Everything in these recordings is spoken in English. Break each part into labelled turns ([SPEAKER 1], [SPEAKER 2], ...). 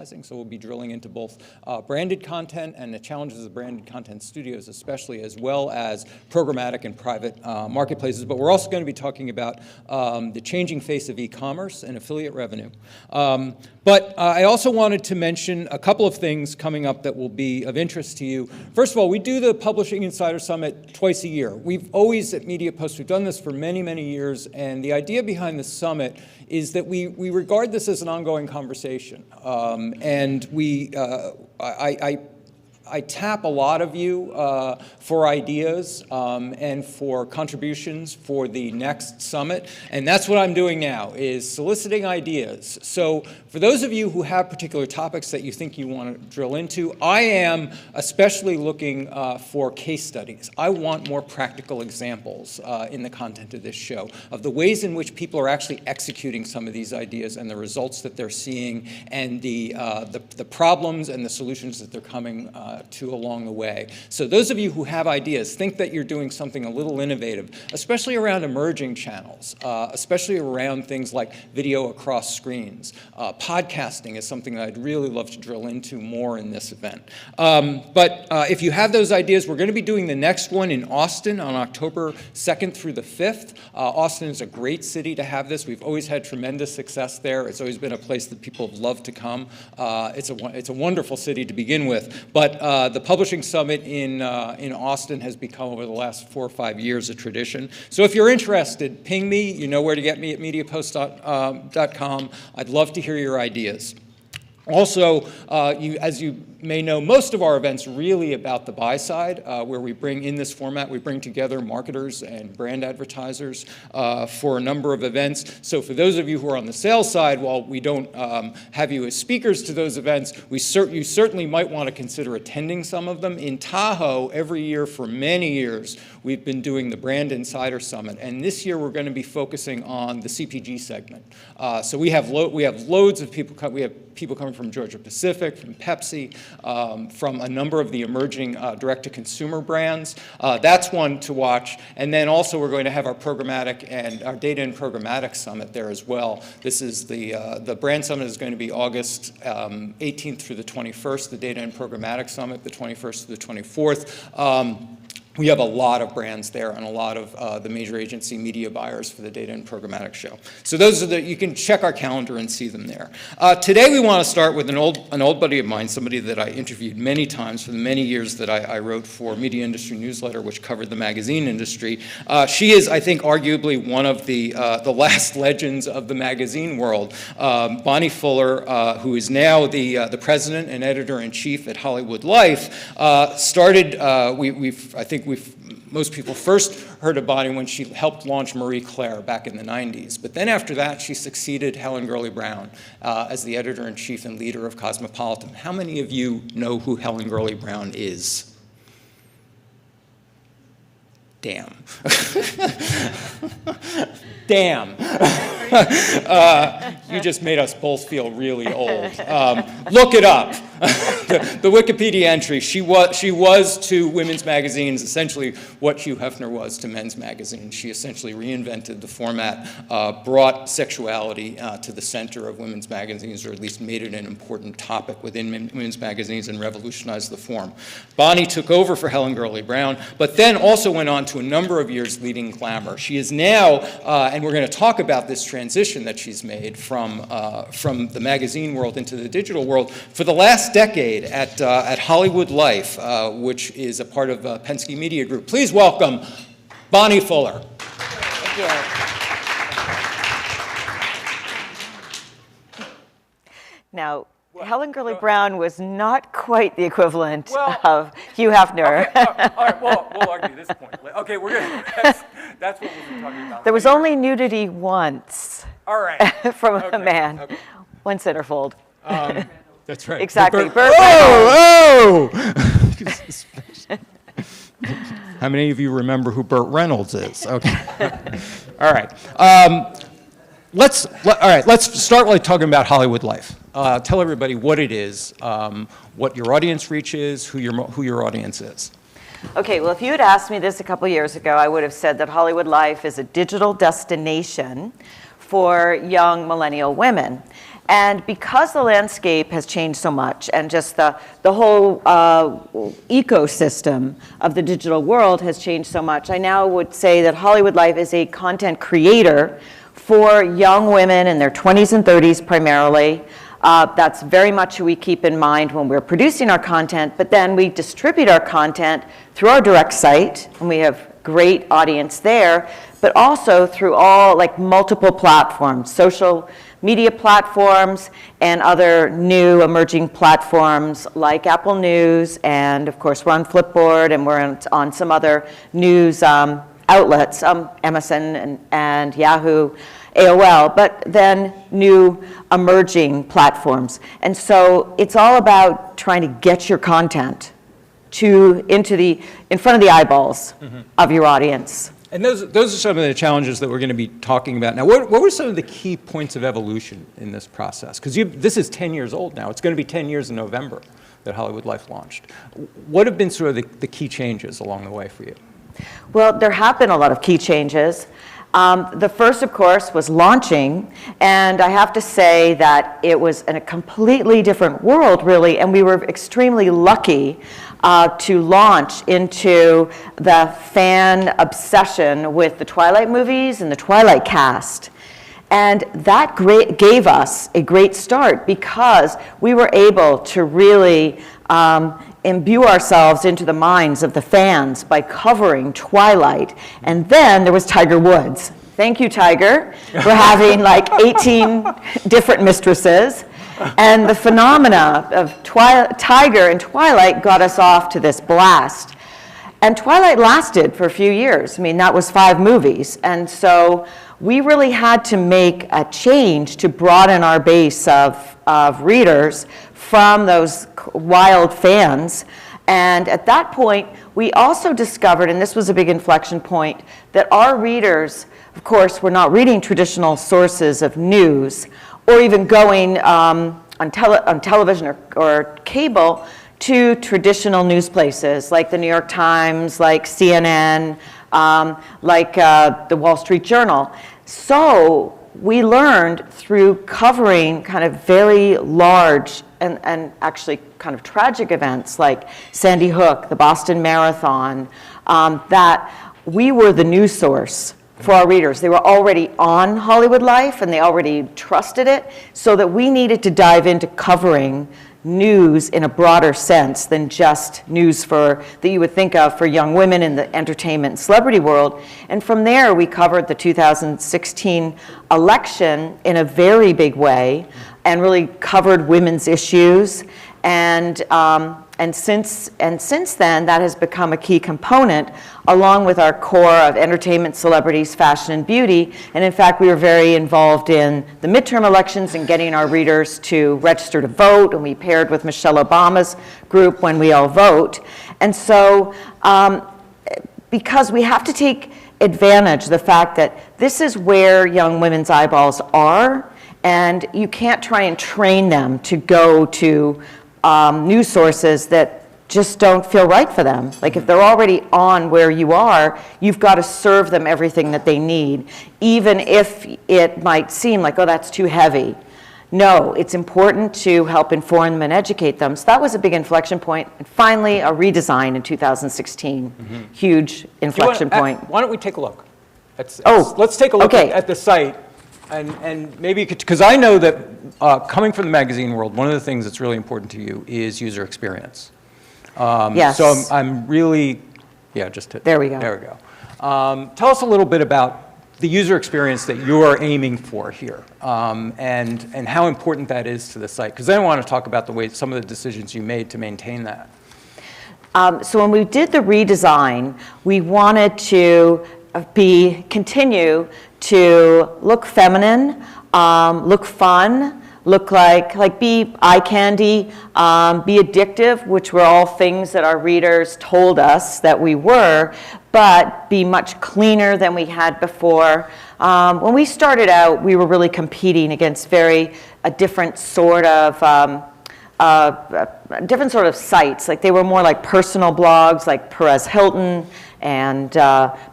[SPEAKER 1] So we'll be drilling into both branded content and the challenges of branded content studios especially, as well as programmatic and private marketplaces. But we're also going to be talking about the changing face of e-commerce and affiliate revenue. But I also wanted to mention a couple of things coming up that will be of interest to you. First of all, we do the Publishing Insider Summit twice a year. We've always at MediaPost, we've done this for many, many years, and the idea behind the summit is that we regard this as an ongoing conversation. And I tap a lot of you for ideas and for contributions for the next summit, and that's what I'm doing now, is soliciting ideas. So for those of you who have particular topics that you think you want to drill into, I am especially looking for case studies. I want more practical examples in the content of this show of the ways in which people are actually executing some of these ideas and the results that they're seeing and the problems and the solutions that they're coming to along the way. So those of you who have ideas, think that you're doing something a little innovative, especially around emerging channels, especially around things like video across screens. Podcasting is something that I'd really love to drill into more in this event. But if you have those ideas, we're going to be doing the next one in Austin on October 2nd through the 5th. Austin is a great city to have this. We've always had tremendous success there. It's always been a place that people have loved to come. It's a wonderful city to begin with. But the Publishing Summit in Austin has become, over the last 4 or 5 years, a tradition. So if you're interested, ping me. You know where to get me at MediaPost.com. I'd love to hear your ideas. Also, as you may know, most of our events are really about the buy side, where we bring, in this format, we bring together marketers and brand advertisers for a number of events. So for those of you who are on the sales side, while we don't have you as speakers to those events, you certainly might want to consider attending some of them. In Tahoe, every year for many years, we've been doing the Brand Insider Summit, and this year we're going to be focusing on the CPG segment. So we have loads of people. We have people coming from Georgia Pacific, from Pepsi, from a number of the emerging direct-to-consumer brands. That's one to watch. And then also we're going to have our programmatic and our data and programmatic summit there as well. This is the brand summit is going to be August 18th through the 21st. The data and programmatic summit, the 21st through the 24th. We have a lot of brands there and a lot of the major agency media buyers for the data and programmatic show. So those are you can check our calendar and see them there. Today we want to start with an old buddy of mine, somebody that I interviewed many times for the many years that I wrote for Media Industry Newsletter, which covered the magazine industry. She is, I think, arguably one of the last legends of the magazine world. Bonnie Fuller, who is now the president and editor-in-chief at Hollywood Life, started, I think most people first heard of Bonnie when she helped launch Marie Claire back in the 90s. But then after that, she succeeded Helen Gurley Brown as the editor-in-chief and leader of Cosmopolitan. How many of you know who Helen Gurley Brown is? Damn. Damn. You just made us both feel really old. Look it up. The Wikipedia entry, she was to women's magazines essentially what Hugh Hefner was to men's magazines. She essentially reinvented the format, brought sexuality to the center of women's magazines, or at least made it an important topic within women's magazines and revolutionized the form. Bonnie took over for Helen Gurley Brown, but then also went on to a number of years leading Glamour. She is now, and we're going to talk about this transition that she's made from the magazine world into the digital world, for the last decade at Hollywood Life, which is a part of Penske Media Group. Please welcome Bonnie Fuller.
[SPEAKER 2] Thank you. Now, Helen Gurley Brown was not quite the equivalent of Hugh Hefner.
[SPEAKER 1] Okay, all right, we'll argue this point. Okay, we're good. That's what we'll be talking about.
[SPEAKER 2] There was only nudity once.
[SPEAKER 1] All right.
[SPEAKER 2] From a man. Okay. One centerfold.
[SPEAKER 1] That's right.
[SPEAKER 2] Exactly.
[SPEAKER 1] How many of you remember who Burt Reynolds is? Okay. All right. Let's start by talking about Hollywood Life. Tell everybody what it is, what your audience reach is, who your audience is.
[SPEAKER 2] Okay, well, if you had asked me this a couple years ago, I would have said that Hollywood Life is a digital destination for young millennial women. And because the landscape has changed so much, and just the whole ecosystem of the digital world has changed so much, I now would say that Hollywood Life is a content creator for young women in their 20s and 30s primarily. That's very much who we keep in mind when we're producing our content, but then we distribute our content through our direct site, and we have great audience there, but also through all multiple platforms, social media platforms and other new emerging platforms like Apple News, and of course we're on Flipboard, and we're on some other news outlets, MSN and Yahoo, AOL, but then new emerging platforms. And so it's all about trying to get your content in front of the eyeballs of your audience.
[SPEAKER 1] And those are some of the challenges that we're going to be talking about now. What were some of the key points of evolution in this process? Because this is 10 years old now. It's going to be 10 years in November that Hollywood Life launched. What have been sort of the key changes along the way for you?
[SPEAKER 2] Well, there have been a lot of key changes. The first, of course, was launching, and I have to say that it was in a completely different world, really, and we were extremely lucky to launch into the fan obsession with the Twilight movies and the Twilight cast. And that gave us a great start because we were able to really imbue ourselves into the minds of the fans by covering Twilight. And then there was Tiger Woods. Thank you, Tiger, for having 18 different mistresses. And the phenomena of Tiger and Twilight got us off to this blast. And Twilight lasted for a few years. I mean, that was 5 movies. And so we really had to make a change to broaden our base of readers from those wild fans. And at that point, we also discovered, and this was a big inflection point, that our readers, of course, were not reading traditional sources of news or even going on television or cable to traditional news places like the New York Times, like CNN, like the Wall Street Journal. So we learned through covering kind of very large and actually kind of tragic events like Sandy Hook, the Boston Marathon, that we were the news source for our readers. They were already on Hollywood Life and they already trusted it, so that we needed to dive into covering news in a broader sense than just news that you would think of for young women in the entertainment and celebrity world. And from there, we covered the 2016 election in a very big way and really covered women's issues. And since then, that has become a key component, along with our core of entertainment, celebrities, fashion, and beauty. And in fact, we were very involved in the midterm elections and getting our readers to register to vote, and we paired with Michelle Obama's group When We All Vote. And so, because we have to take advantage of the fact that this is where young women's eyeballs are, and you can't try and train them to go to news sources that just don't feel right for them. Like if they're already on where you are, you've got to serve them everything that they need, even if it might seem like, oh, that's too heavy. No, it's important to help inform them and educate them. So that was a big inflection point. And finally, a redesign in 2016. Huge inflection point.
[SPEAKER 1] Why don't we take a look? Let's take a look at the site. And maybe, because I know that coming from the magazine world, one of the things that's really important to you is user experience.
[SPEAKER 2] Yes.
[SPEAKER 1] So I'm really, there we go. There we go. Tell us a little bit about the user experience that you're aiming for here, and how important that is to the site. Because then I want to talk about some of the decisions you made to maintain that.
[SPEAKER 2] So when we did the redesign, we wanted to continue to look feminine, look fun, look like be eye candy, be addictive, which were all things that our readers told us that we were, but be much cleaner than we had before. When we started out, we were really competing against a different sort of sites. Like they were more like personal blogs, like Perez Hilton and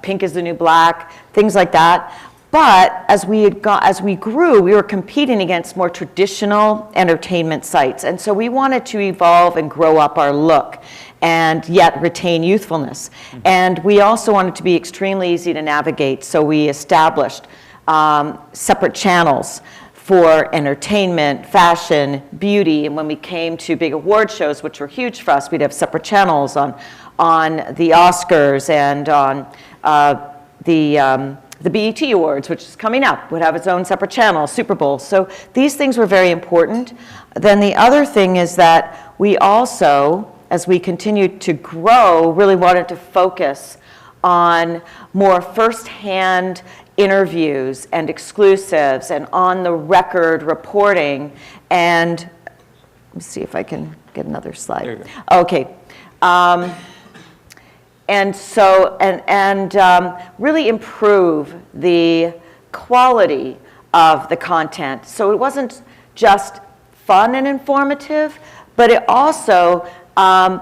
[SPEAKER 2] Pink is the New Black, things like that. But as we grew, we were competing against more traditional entertainment sites. And so we wanted to evolve and grow up our look and yet retain youthfulness. And we also wanted to be extremely easy to navigate. So we established separate channels for entertainment, fashion, beauty. And when we came to big award shows, which were huge for us, we'd have separate channels on the Oscars and on the BET Awards, which is coming up, would have its own separate channel, Super Bowl. So these things were very important. Then the other thing is that we also, as we continued to grow, really wanted to focus on more firsthand interviews and exclusives and on-the-record reporting. And let me see if I can get another slide.
[SPEAKER 1] There you go.
[SPEAKER 2] Okay. And so, really improve the quality of the content. So it wasn't just fun and informative, but it also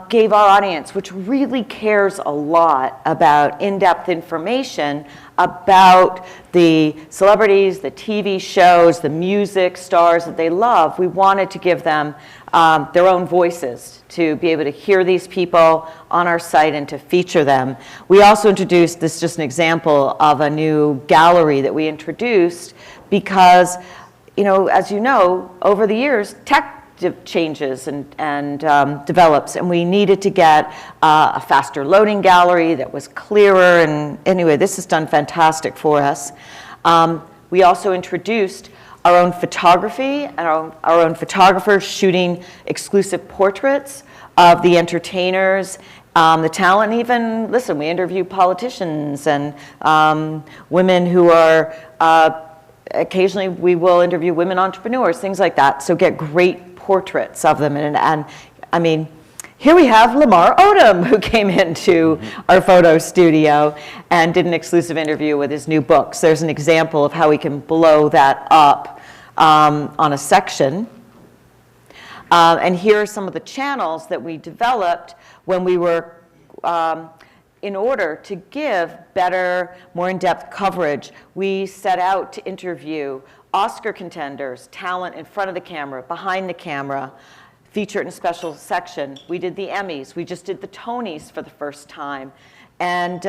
[SPEAKER 2] gave our audience, which really cares a lot about in-depth information about the celebrities, the TV shows, the music stars that they love. We wanted to give them their own voices, to be able to hear these people on our site and to feature them. We also introduced, this is just an example of a new gallery that we introduced because, as you know, over the years, tech changes and develops, and we needed to get a faster loading gallery that was clearer, and anyway, this has done fantastic for us. We also introduced our own photography and our own photographers shooting exclusive portraits of the entertainers, the talent, and even, listen, we interview politicians and women who are, occasionally we will interview women entrepreneurs, things like that, so get great portraits of them. And I mean, here we have Lamar Odom, who came into our photo studio and did an exclusive interview with his new books. There's an example of how we can blow that up on a section. And here are some of the channels that we developed when we were, in order to give better, more in-depth coverage, we set out to interview Oscar contenders, talent in front of the camera, behind the camera, feature it in a special section. We did the Emmys. We just did the Tonys for the first time. And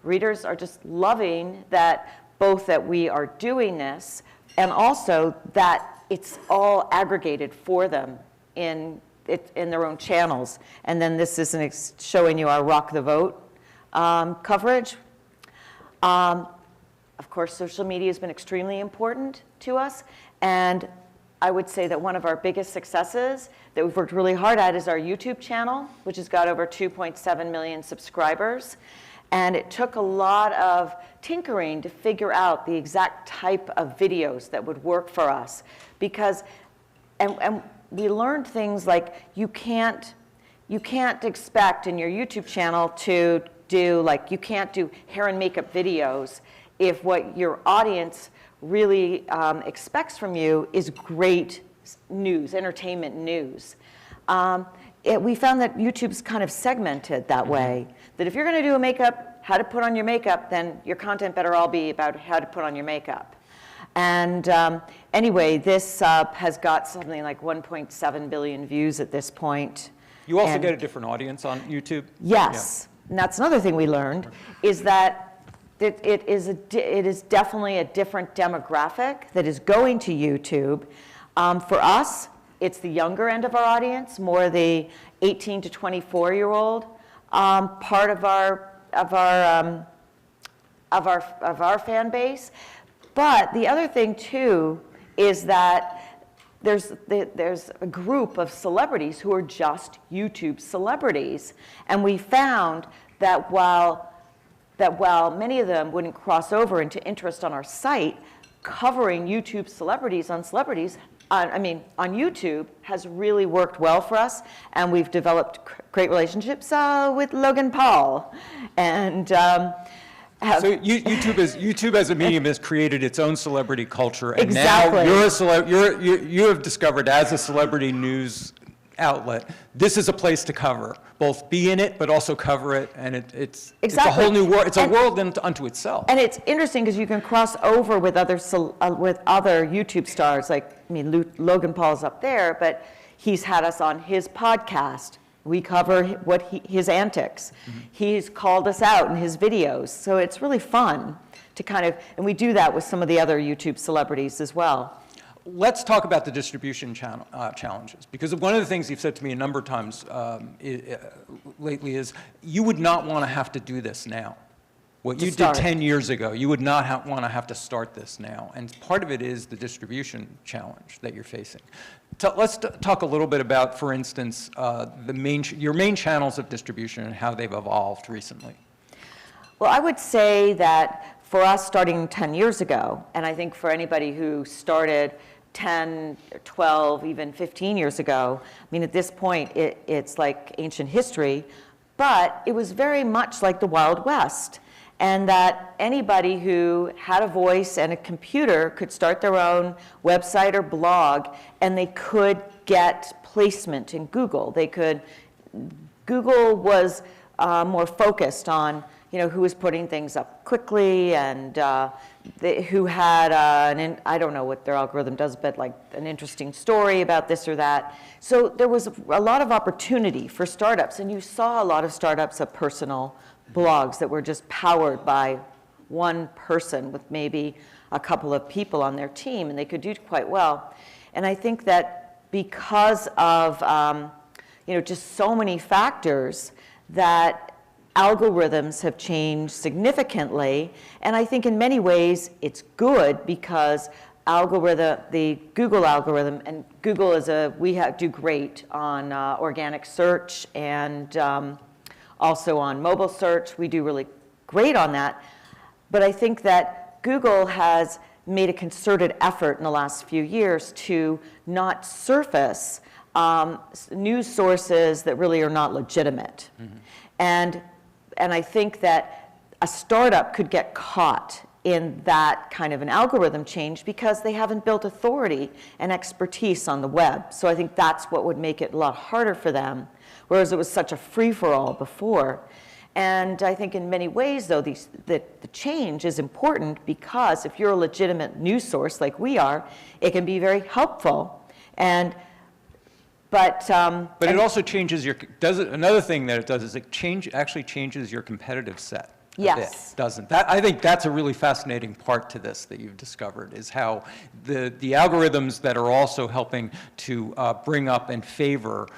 [SPEAKER 2] readers are just loving that, both that we are doing this and also that it's all aggregated for them in their own channels. And then this is showing you our Rock the Vote coverage. Of course, social media has been extremely important to us, and I would say that one of our biggest successes that we've worked really hard at is our YouTube channel, which has got over 2.7 million subscribers. And it took a lot of tinkering to figure out the exact type of videos that would work for us. Because, and we learned things like you can't expect in your YouTube channel to do, like, you can't do hair and makeup videos if what your audience really expects from you is great news, entertainment news. We found that YouTube's kind of segmented that way, that if you're going to do a makeup, how to put on your makeup, then your content better all be about how to put on your makeup. And anyway, this has got something like 1.7 billion views at this point.
[SPEAKER 1] You also get a different audience on YouTube?
[SPEAKER 2] Yes. Yeah. And that's another thing we learned, is that it is definitely a different demographic that is going to YouTube. For us, it's the younger end of our audience, more the 18 to 24-year-old part of our fan base. But the other thing too is that there's a group of celebrities who are just YouTube celebrities, and we found that while many of them wouldn't cross over into interest on our site, covering YouTube celebrities on YouTube has really worked well for us, and we've developed great relationships with Logan Paul, and so
[SPEAKER 1] YouTube as a medium has created its own celebrity culture, and
[SPEAKER 2] exactly.
[SPEAKER 1] Now you have discovered, as a celebrity news outlet, this is a place to cover, both be in it, but also cover it, and it's a
[SPEAKER 2] Exactly.
[SPEAKER 1] whole new world. It's a world unto itself.
[SPEAKER 2] And it's interesting because you can cross over with other YouTube stars. Like, I mean, Logan Paul's up there, but he's had us on his podcast. We cover his antics. Mm-hmm. He's called us out in his videos. So it's really fun to kind of, and we do that with some of the other YouTube celebrities as well.
[SPEAKER 1] Let's talk about the distribution challenges, because one of the things you've said to me a number of times lately is you would not want to have to do this now. What you did 10 years ago, you would not want to have to start this now. And part of it is the distribution challenge that you're facing. Let's talk a little bit about, for instance, your main channels of distribution and how they've evolved recently.
[SPEAKER 2] Well, I would say that for us starting 10 years ago, and I think for anybody who started 10, 12, even 15 years ago, I mean, at this point, it's like ancient history, but it was very much like the Wild West. And that anybody who had a voice and a computer could start their own website or blog, and they could get placement in Google. Google was more focused on, who was putting things up quickly and who had, I don't know what their algorithm does, but like an interesting story about this or that. So there was a lot of opportunity for startups, and you saw a lot of startups of personal blogs that were just powered by one person with maybe a couple of people on their team, and they could do quite well. And I think that because of just so many factors, that algorithms have changed significantly, and I think in many ways it's good because the Google algorithm, and Google do great on organic search and also on mobile search. We do really great on that. But I think that Google has made a concerted effort in the last few years to not surface news sources that really are not legitimate. Mm-hmm. And I think that a startup could get caught in that kind of an algorithm change because they haven't built authority and expertise on the web. So I think that's what would make it a lot harder for them, whereas it was such a free-for-all before. And I think in many ways, though, the change is important because if you're a legitimate news source like we are, it can be very helpful. But
[SPEAKER 1] it also changes another thing that it does is it actually changes your competitive set.
[SPEAKER 2] Yes.
[SPEAKER 1] Doesn't that? I think that's a really fascinating part to this that you've discovered, is how the algorithms that are also helping to bring up and favor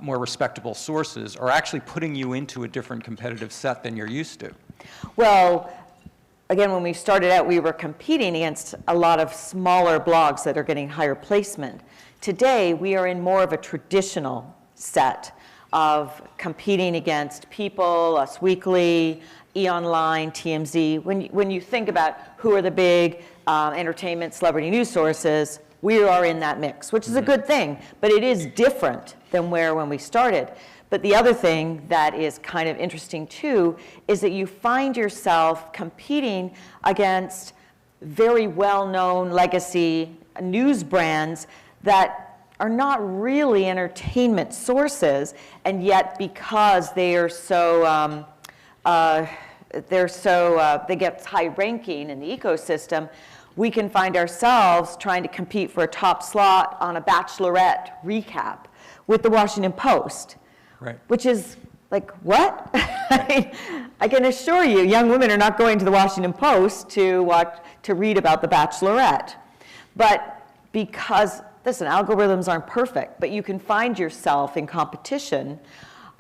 [SPEAKER 1] more respectable sources are actually putting you into a different competitive set than you're used to.
[SPEAKER 2] Well, again, when we started out, we were competing against a lot of smaller blogs that are getting higher placement. Today, we are in more of a traditional set of competing against People, Us Weekly, E-Online, TMZ. When you think about who are the big entertainment celebrity news sources, we are in that mix, which is a good thing, but it is different than when we started. But the other thing that is kind of interesting too is that you find yourself competing against very well-known legacy news brands that are not really entertainment sources, and yet because they are so they get high ranking in the ecosystem, we can find ourselves trying to compete for a top slot on a Bachelorette recap with the Washington Post,
[SPEAKER 1] right?
[SPEAKER 2] Which is like, what? I can assure you, young women are not going to the Washington Post to read about the Bachelorette, but because listen, algorithms aren't perfect, but you can find yourself in competition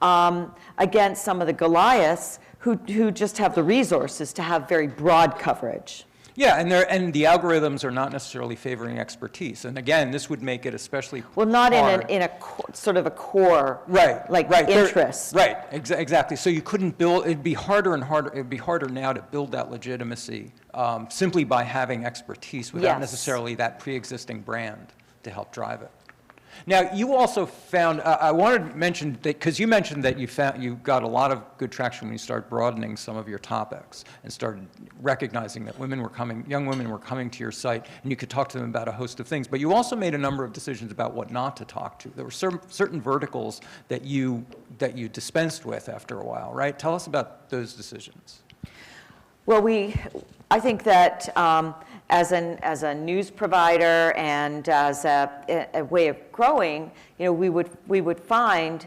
[SPEAKER 2] against some of the Goliaths who just have the resources to have very broad coverage.
[SPEAKER 1] Yeah, and the algorithms are not necessarily favoring expertise. And again, this would make it especially
[SPEAKER 2] not
[SPEAKER 1] hard.
[SPEAKER 2] in a sort of a core interest.
[SPEAKER 1] Exactly. So you couldn't build. It'd be harder and harder. It'd be harder now to build that legitimacy simply by having expertise without necessarily that pre-existing brand to help drive it. Now, you also found, I wanted to mention that, because you mentioned that you got a lot of good traction when you started broadening some of your topics and started recognizing that young women were coming to your site, and you could talk to them about a host of things. But you also made a number of decisions about what not to talk to. There were certain verticals that you dispensed with after a while, right? Tell us about those decisions.
[SPEAKER 2] Well, I think that as a news provider and as a way of growing, we would find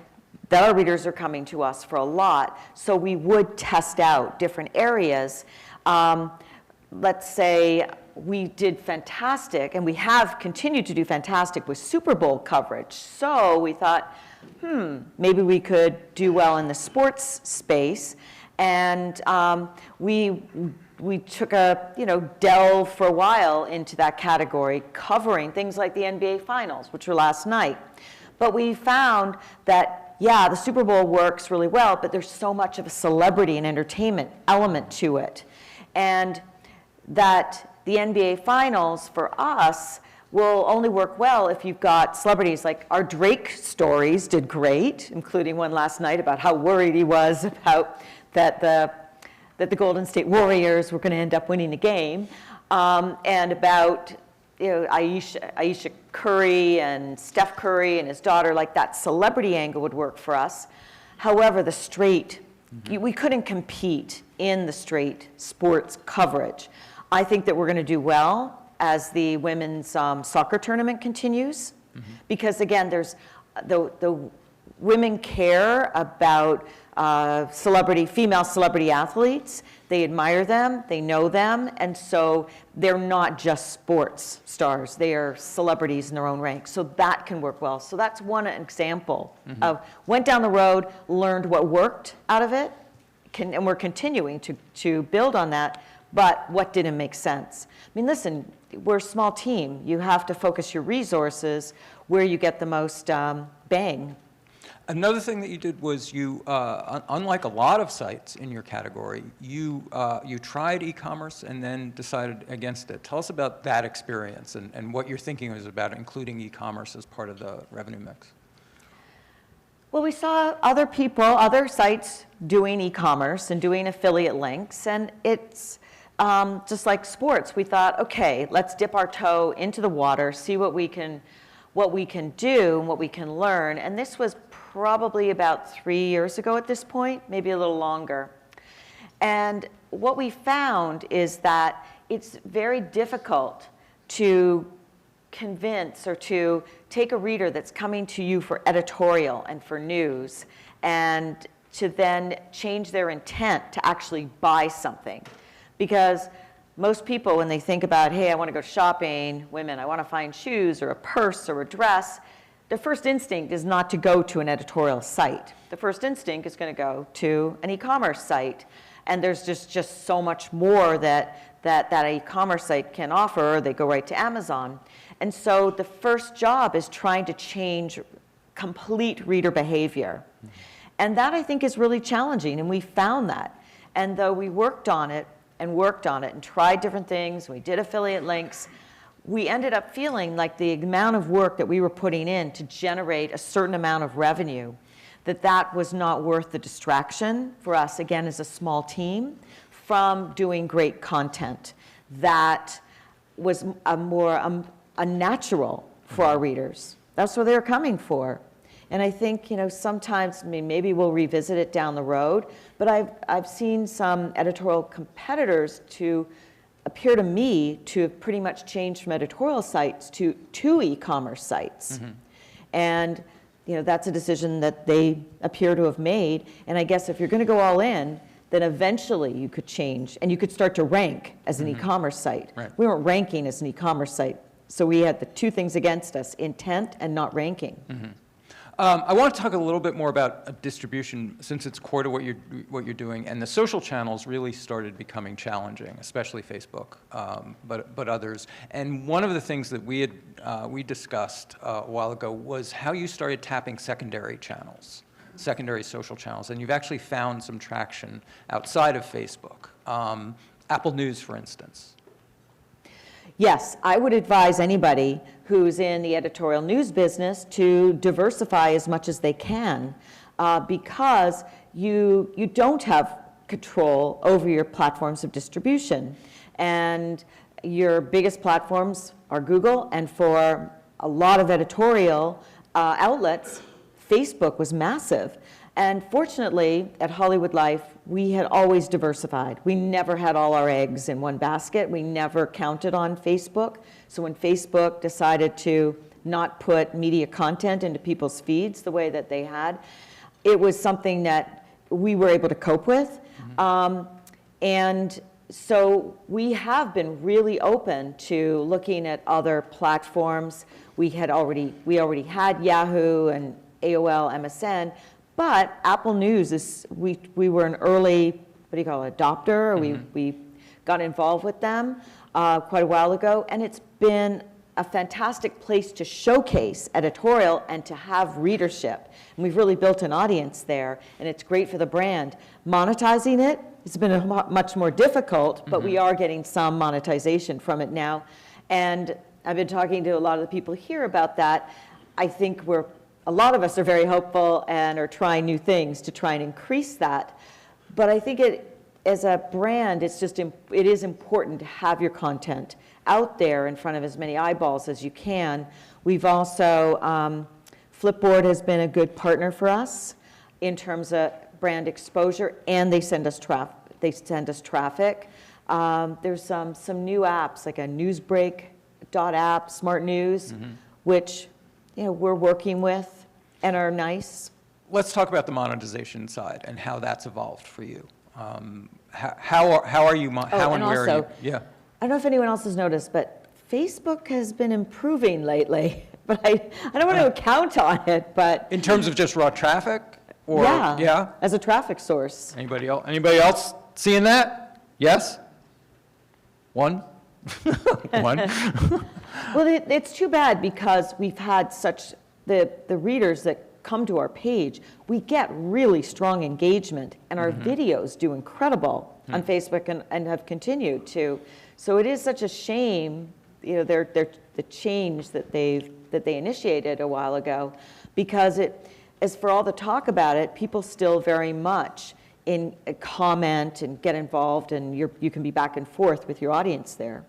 [SPEAKER 2] that our readers are coming to us for a lot, so we would test out different areas. Let's say we did fantastic, and we have continued to do fantastic with Super Bowl coverage. So we thought, maybe we could do well in the sports space. And we took a delve for a while into that category, covering things like the NBA Finals, which were last night. But we found that, yeah, the Super Bowl works really well, but there's so much of a celebrity and entertainment element to it. And that the NBA Finals, for us, will only work well if you've got celebrities. Like our Drake stories did great, including one last night about how worried he was about that the Golden State Warriors were going to end up winning the game, and about Ayesha Curry and Steph Curry and his daughter. Like that celebrity angle would work for us. However, the straight, we couldn't compete in the straight sports coverage. I think that we're going to do well as the women's soccer tournament continues, because again, there's the women care about female celebrity athletes. They admire them, they know them, and so they're not just sports stars. They are celebrities in their own rank. So that can work well. So that's one example of went down the road, learned what worked out of it, and we're continuing to build on that, but what didn't make sense. I mean, listen, we're a small team. You have to focus your resources where you get the most bang.
[SPEAKER 1] Another thing that you did was you, unlike a lot of sites in your category, you tried e-commerce and then decided against it. Tell us about that experience and what your thinking was about including e-commerce as part of the revenue mix.
[SPEAKER 2] Well, we saw other sites doing e-commerce and doing affiliate links, and it's just like sports. We thought, okay, let's dip our toe into the water, see what we can do and what we can learn. And this was probably about 3 years ago at this point, maybe a little longer. And what we found is that it's very difficult to convince or to take a reader that's coming to you for editorial and for news and to then change their intent to actually buy something. Because most people, when they think about, hey, I want to go shopping, women, I want to find shoes or a purse or a dress, the first instinct is not to go to an editorial site. The first instinct is going to go to an e-commerce site. And there's just so much more that e-commerce site can offer. They go right to Amazon. And so the first job is trying to change complete reader behavior. And that, I think, is really challenging, and we found that. And though we worked on it and tried different things, we did affiliate links, we ended up feeling like the amount of work that we were putting in to generate a certain amount of revenue, that was not worth the distraction for us, again, as a small team, from doing great content that was a natural for our readers. That's what they were coming for. And I think, sometimes, maybe we'll revisit it down the road, but I've seen some editorial competitors to appear to me to have pretty much changed from editorial sites to e-commerce sites. And that's a decision that they appear to have made. And I guess if you're going to go all in, then eventually you could change and you could start to rank as an e-commerce site.
[SPEAKER 1] Right.
[SPEAKER 2] We weren't ranking as an e-commerce site. So we had the two things against us, intent and not ranking.
[SPEAKER 1] I want to talk a little bit more about distribution, since it's core to what you're doing, and the social channels really started becoming challenging, especially Facebook, but others. And one of the things that we discussed a while ago was how you started tapping secondary channels, secondary social channels, and you've actually found some traction outside of Facebook. Apple News, for instance.
[SPEAKER 2] Yes, I would advise anybody who's in the editorial news business to diversify as much as they can, because you don't have control over your platforms of distribution. And your biggest platforms are Google, and for a lot of editorial outlets, Facebook was massive. And fortunately, at Hollywood Life, we had always diversified. We never had all our eggs in one basket. We never counted on Facebook. So when Facebook decided to not put media content into people's feeds the way that they had, it was something that we were able to cope with. And so we have been really open to looking at other platforms. We already had Yahoo and AOL, MSN, but Apple News is, we were an early, what do you call it, adopter. We got involved with them quite a while ago, and it's been a fantastic place to showcase editorial and to have readership. And we've really built an audience there, and it's great for the brand. Monetizing it, it's been much more difficult, but we are getting some monetization from it now. And I've been talking to a lot of the people here about that. I think a lot of us are very hopeful and are trying new things to try and increase that. But I think as a brand, it is important to have your content out there in front of as many eyeballs as you can. We've also, Flipboard has been a good partner for us in terms of brand exposure, and they send us traffic. There's some new apps, like a Newsbreak.app, Smart News, which we're working with and are nice.
[SPEAKER 1] Let's talk about the monetization side and how that's evolved for you. How are you, how and where are you? Yeah.
[SPEAKER 2] I don't know if anyone else has noticed, but Facebook has been improving lately. But I don't want to count on it, but.
[SPEAKER 1] In terms of just raw traffic? Or,
[SPEAKER 2] yeah, as a traffic source.
[SPEAKER 1] Anybody else seeing that? Yes? One? One?
[SPEAKER 2] Well, it's too bad because we've had such, the readers that come to our page, we get really strong engagement, and our videos do incredible on Facebook and have continued to. So it is such a shame, the change that they initiated a while ago, because as for all the talk about it, people still very much comment and get involved, and you can be back and forth with your audience there.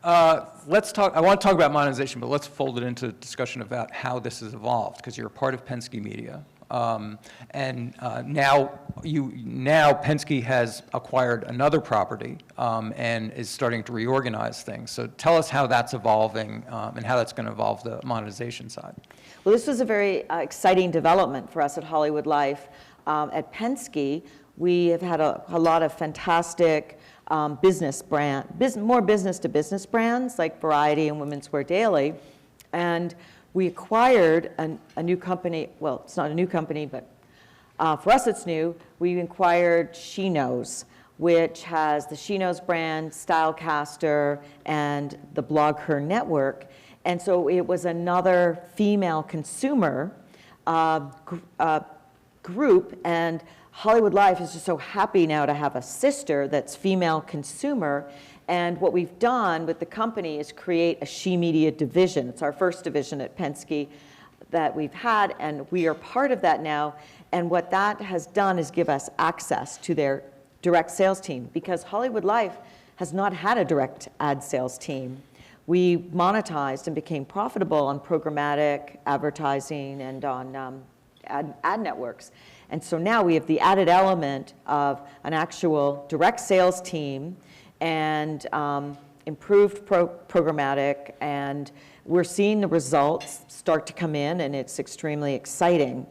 [SPEAKER 1] I want to talk about monetization, but let's fold it into a discussion about how this has evolved, because you're a part of Penske Media. Now Penske has acquired another property and is starting to reorganize things. So tell us how that's evolving and how that's going to evolve the monetization side.
[SPEAKER 2] Well, this was a very exciting development for us at Hollywood Life. At Penske, we have had a lot of fantastic more business-to-business brands like Variety and Women's Wear Daily. And we acquired a new company. Well, it's not a new company, but for us it's new. We acquired She Knows, which has the She Knows brand, Stylecaster, and the Blog Her network. And so it was another female consumer group, and Hollywood Life is just so happy now to have a sister that's female consumer. And what we've done with the company is create a She Media division. It's our first division at Penske that we've had, and we are part of that now. And what that has done is give us access to their direct sales team, because Hollywood Life has not had a direct ad sales team. We monetized and became profitable on programmatic advertising and on ad networks. And so now we have the added element of an actual direct sales team and improved programmatic, and we're seeing the results start to come in, and it's extremely exciting.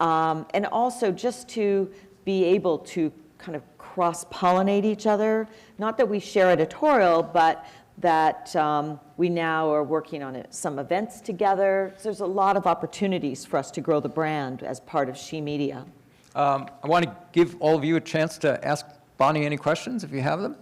[SPEAKER 2] And also just to be able to kind of cross-pollinate each other, not that we share editorial, but that we now are working on some events together. So there's a lot of opportunities for us to grow the brand as part of She Media.
[SPEAKER 1] I want to give all of you a chance to ask Bonnie any questions if you have them.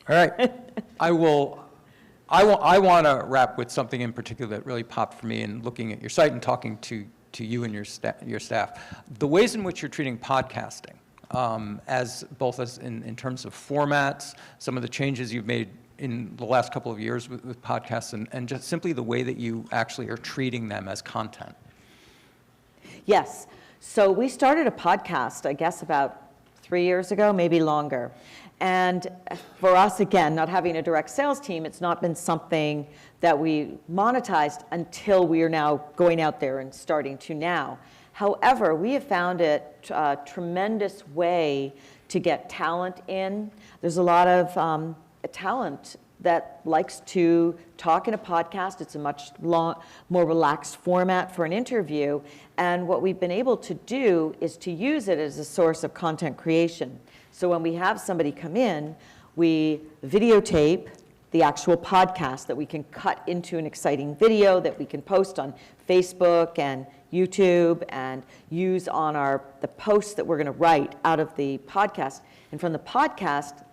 [SPEAKER 1] All right. I want to wrap with something in particular that really popped for me in looking at your site and talking to to you and your staff, the ways in which you're treating podcasting, as both as in terms of formats, some of the changes you've made in the last couple of years with podcasts, and just simply the way that you actually are treating them as content.
[SPEAKER 2] Yes. So we started a podcast, I guess, about 3 years ago, maybe longer. And for us, again, not having a direct sales team, it's not been something that we monetized until we are now going out there and starting to now. However, we have found it a tremendous way to get talent in. There's a lot of talent that likes to talk in a podcast. It's a much more relaxed format for an interview. And what we've been able to do is to use it as a source of content creation. So when we have somebody come in, we videotape the actual podcast that we can cut into an exciting video that we can post on Facebook and YouTube and use on the posts that we're going to write out of the podcast. And from the podcast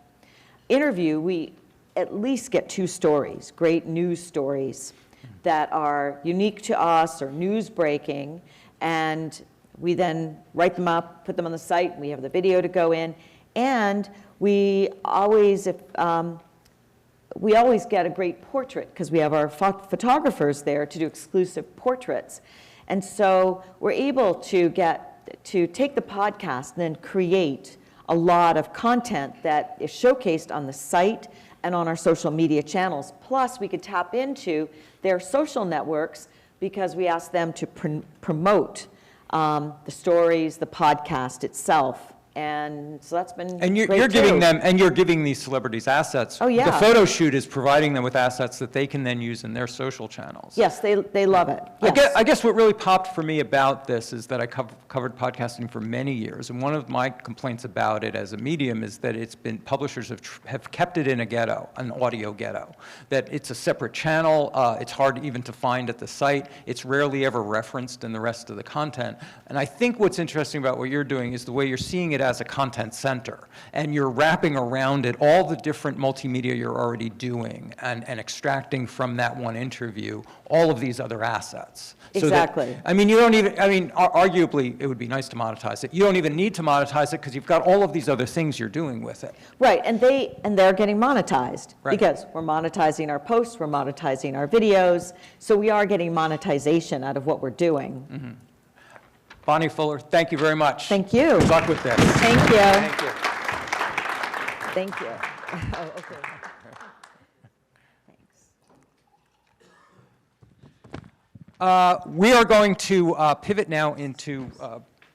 [SPEAKER 2] interview, we at least get 2 stories, great news stories that are unique to us or news breaking, and we then write them up, put them on the site, and we have the video to go in, and we always get a great portrait because we have our photographers there to do exclusive portraits. And so we're able to take the podcast and then create a lot of content that is showcased on the site and on our social media channels. Plus, we could tap into their social networks because we ask them to promote the stories, the podcast itself. And so that's been
[SPEAKER 1] And
[SPEAKER 2] great
[SPEAKER 1] you're
[SPEAKER 2] too.
[SPEAKER 1] giving them, and you're giving these celebrities assets.
[SPEAKER 2] Oh, yeah.
[SPEAKER 1] The photo shoot is providing them with assets that they can then use in their social channels.
[SPEAKER 2] Yes, they love it. Yes.
[SPEAKER 1] I guess what really popped for me about this is that I covered podcasting for many years, and one of my complaints about it as a medium is that publishers have kept it in a ghetto, an audio ghetto, that it's a separate channel, it's hard even to find at the site, it's rarely ever referenced in the rest of the content. And I think what's interesting about what you're doing is the way you're seeing it as a content center, and you're wrapping around it all the different multimedia you're already doing and extracting from that one interview all of these other assets.
[SPEAKER 2] Exactly.
[SPEAKER 1] So that, arguably it would be nice to monetize it. You don't even need to monetize it because you've got all of these other things you're doing with it.
[SPEAKER 2] Right, and they're getting monetized.
[SPEAKER 1] Right.
[SPEAKER 2] Because we're monetizing our posts, we're monetizing our videos, so we are getting monetization out of what we're doing.
[SPEAKER 1] Mm-hmm. Bonnie Fuller, thank you very much.
[SPEAKER 2] Thank you.
[SPEAKER 1] Good luck with this.
[SPEAKER 2] Thank you.
[SPEAKER 1] Thank you.
[SPEAKER 2] Thank you. Oh, okay. Thanks.
[SPEAKER 1] We are going to pivot now into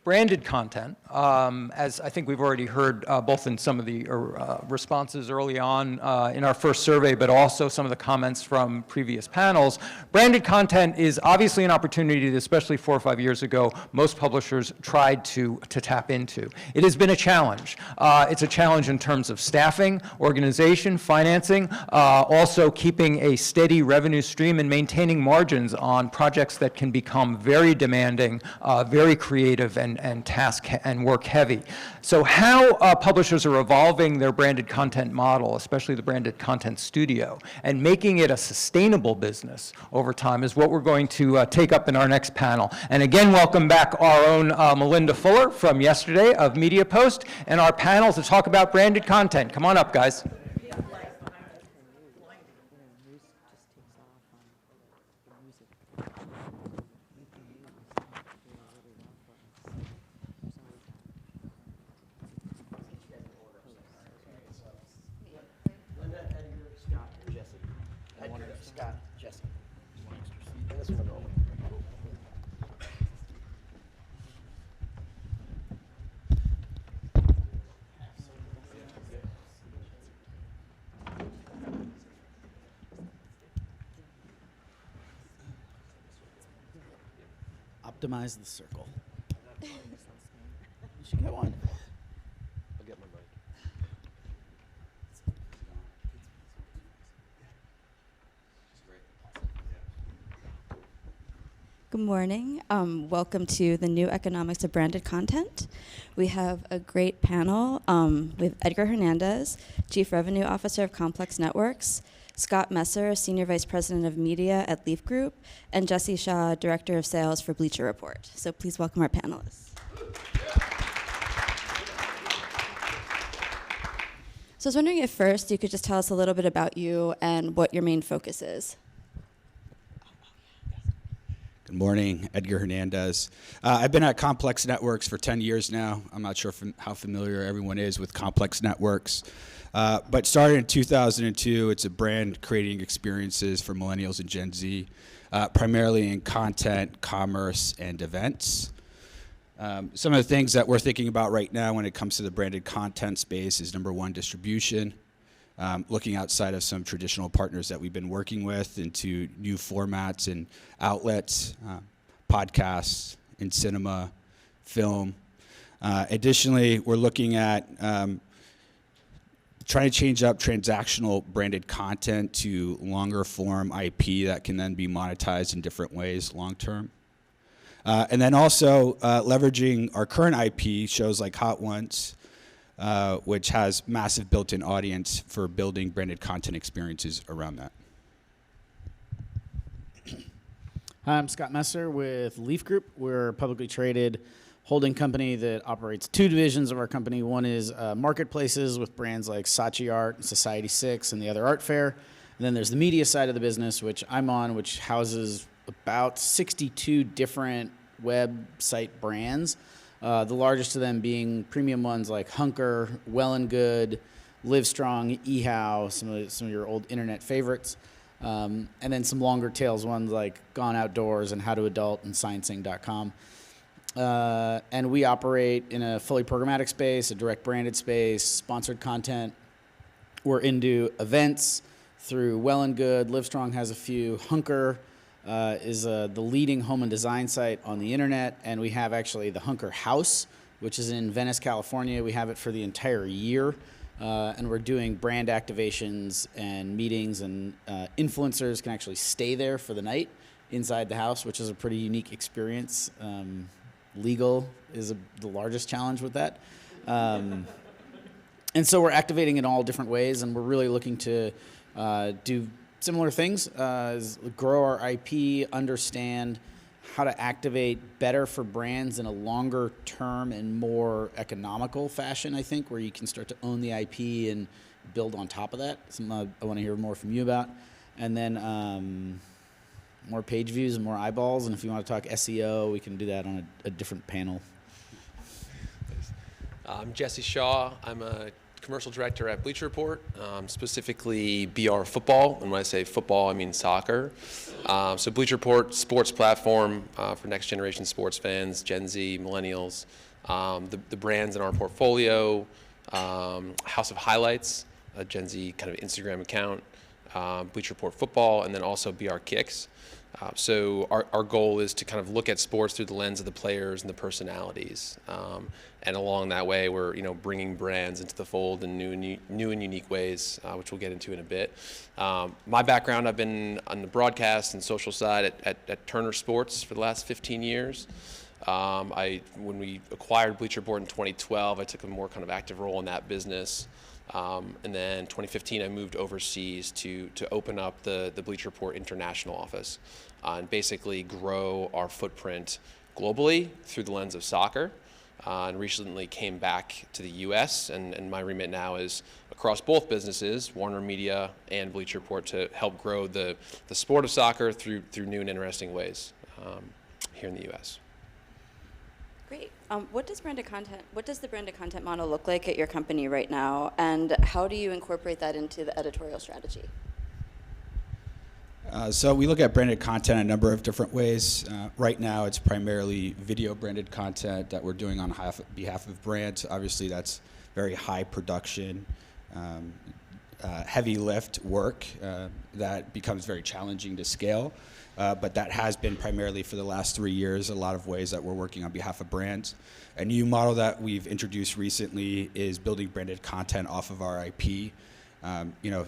[SPEAKER 1] branded content, as I think we've already heard both in some of the responses early on in our first survey, but also some of the comments from previous panels. Branded content is obviously an opportunity that, especially 4 or 5 years ago, most publishers tried to tap into. It has been a challenge. It's a challenge in terms of staffing, organization, financing, also keeping a steady revenue stream and maintaining margins on projects that can become very demanding, very creative, and task and work heavy. So how publishers are evolving their branded content model, especially the branded content studio, and making it a sustainable business over time is what we're going to take up in our next panel. And again, welcome back our own Melinda Fuller from yesterday of MediaPost and our panel to talk about branded content. Come on up, guys.
[SPEAKER 3] Optimize the circle. You should get one.
[SPEAKER 4] I'll get my mic.
[SPEAKER 5] Good morning. Welcome to the new economics of branded content. We have a great panel with Edgar Hernandez, Chief Revenue Officer of Complex Networks, Scott Messer, Senior Vice President of Media at Leaf Group, and Jesse Shaw, Director of Sales for Bleacher Report. So please welcome our panelists. So I was wondering if first you could just tell us a little bit about you and what your main focus is.
[SPEAKER 6] Good morning, Edgar Hernandez. I've been at Complex Networks for 10 years now. I'm not sure how familiar everyone is with Complex Networks, but started in 2002. It's a brand creating experiences for millennials and Gen Z, primarily in content, commerce, and events. Some of the things that we're thinking about right now when it comes to the branded content space is number one, distribution. Looking outside of some traditional partners that we've been working with into new formats and outlets, podcasts, in cinema, film. Additionally, we're looking at trying to change up transactional branded content to longer form IP that can then be monetized in different ways long term. And then also leveraging our current IP, shows like Hot Ones, which has massive built-in audience for building branded content experiences around that.
[SPEAKER 3] Hi, I'm Scott Messer with Leaf Group. We're a publicly traded holding company that operates two divisions of our company. One is marketplaces with brands like Saatchi Art and Society 6 and the other art fair. And then there's the media side of the business, which I'm on, which houses about 62 different website brands. The largest of them being premium ones like Hunker, Well and Good, Livestrong, eHow, some of your old internet favorites. And then some longer tails ones like Gone Outdoors and How to Adult and Sciencing.com. And we operate in a fully programmatic space, a direct branded space, sponsored content. We're into events through Well and Good. Livestrong has a few. Hunker is the leading home and design site on the internet, and we have actually the Hunker House, which is in Venice, California. We have it for the entire year, and we're doing brand activations and meetings, and influencers can actually stay there for the night inside the house, which is a pretty unique experience. Legal is the largest challenge with that. And so we're activating in all different ways, and we're really looking to do similar things, grow our IP, understand how to activate better for brands in a longer term and more economical fashion, I think, where you can start to own the IP and build on top of that. Something I want to hear more from you about. And then more page views and more eyeballs. And if you want to talk SEO, we can do that on a different panel.
[SPEAKER 4] I'm Jesse Shaw. I'm a commercial director at Bleacher Report, specifically BR Football. And when I say football, I mean soccer. So Bleacher Report, sports platform for next generation sports fans, Gen Z, millennials. The brands in our portfolio, House of Highlights, a Gen Z kind of Instagram account, Bleacher Report Football, and then also BR Kicks. So our goal is to kind of look at sports through the lens of the players and the personalities, and along that way, we're bringing brands into the fold in new and unique ways, which we'll get into in a bit. My background, I've been on the broadcast and social side at Turner Sports for the last 15 years. When we acquired Bleacher Report in 2012, I took a more kind of active role in that business. And then 2015, I moved overseas to open up the Bleacher Report International office and basically grow our footprint globally through the lens of soccer. And recently came back to the U.S. and my remit now is across both businesses, Warner Media and Bleacher Report, to help grow the sport of soccer through new and interesting ways here in the U.S.
[SPEAKER 5] Great. What does the branded content model look like at your company right now, and how do you incorporate that into the editorial strategy?
[SPEAKER 6] So we look at branded content a number of different ways. Right now, it's primarily video branded content that we're doing on behalf of brands. Obviously, that's very high production, heavy lift work that becomes very challenging to scale. But that has been primarily for the last 3 years, a lot of ways that we're working on behalf of brands. A new model that we've introduced recently is building branded content off of our IP.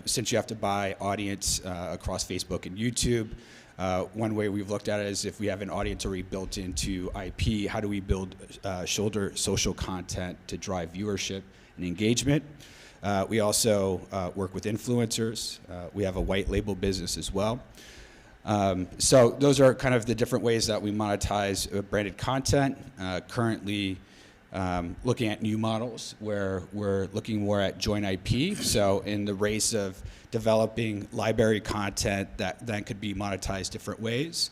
[SPEAKER 6] Since you have to buy audience across Facebook and YouTube, one way we've looked at it is if we have an audience already built into IP, how do we build shoulder social content to drive viewership and engagement? We also work with influencers. We have a white label business as well. So those are kind of the different ways that we monetize branded content. Currently looking at new models where we're looking more at joint IP. So in the race of developing library content that then could be monetized different ways,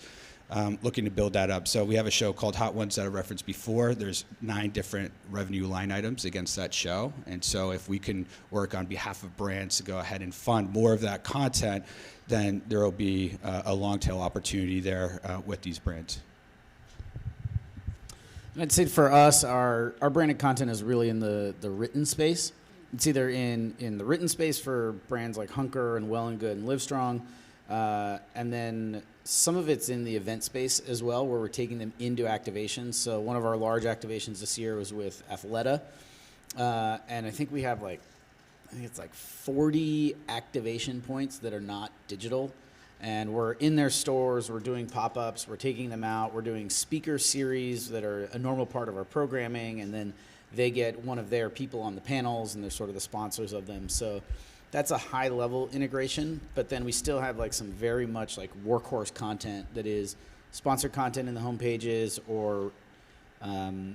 [SPEAKER 6] looking to build that up. So we have a show called Hot Ones that I referenced before. There's 9 different revenue line items against that show. And so if we can work on behalf of brands to go ahead and fund more of that content, then there will be a long tail opportunity there with these brands.
[SPEAKER 3] I'd say for us, our branded content is really in the written space. It's either in the written space for brands like Hunker and Well and Good and Livestrong, and then some of it's in the event space as well, where we're taking them into activations. So one of our large activations this year was with Athleta, and I think we have it's 40 activation points that are not digital. And we're in their stores, we're doing pop-ups, we're taking them out, we're doing speaker series that are a normal part of our programming, and then they get one of their people on the panels, and they're sort of the sponsors of them. So that's a high-level integration, but then we still have some very much workhorse content that is sponsored content in the home pages, or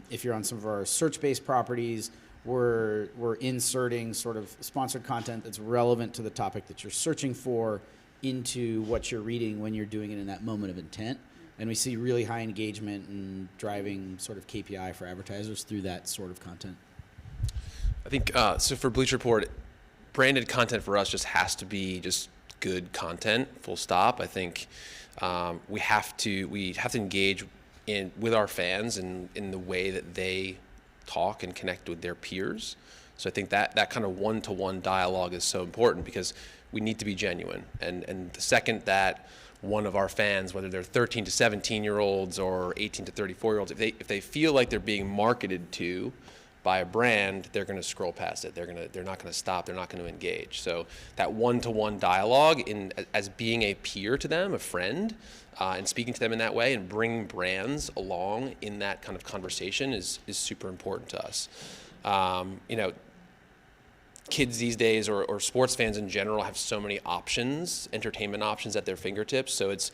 [SPEAKER 3] if you're on some of our search-based properties, we're inserting sort of sponsored content that's relevant to the topic that you're searching for into what you're reading when you're doing it in that moment of intent. And we see really high engagement and driving sort of KPI for advertisers through that sort of content.
[SPEAKER 4] I think, so for Bleacher Report, branded content for us just has to be just good content, full stop. I think we have to engage with our fans in the way that they talk and connect with their peers. So I think that kind of one-to-one dialogue is so important, because we need to be genuine. And the second that one of our fans, whether they're 13 to 17-year-olds or 18 to 34-year-olds, if they feel like they're being marketed to by a brand, they're going to scroll past it. They're not going to stop. They're not going to engage. So that one-to-one dialogue as being a peer to them, a friend, and speaking to them in that way and bringing brands along in that kind of conversation is super important to us. Kids these days, or sports fans in general, have so many options, entertainment options at their fingertips. So it's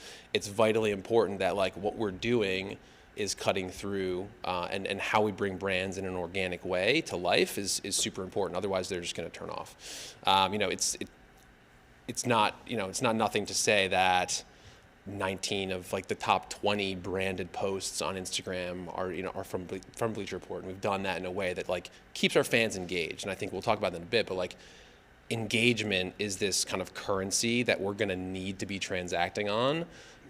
[SPEAKER 4] vitally important that what we're doing is cutting through, and how we bring brands in an organic way to life is super important. Otherwise, they're just going to turn off. It's not nothing to say that 19 of the top 20 branded posts on Instagram are from Bleacher Report, and we've done that in a way that keeps our fans engaged. And I think we'll talk about that in a bit, but engagement is this kind of currency that we're going to need to be transacting on.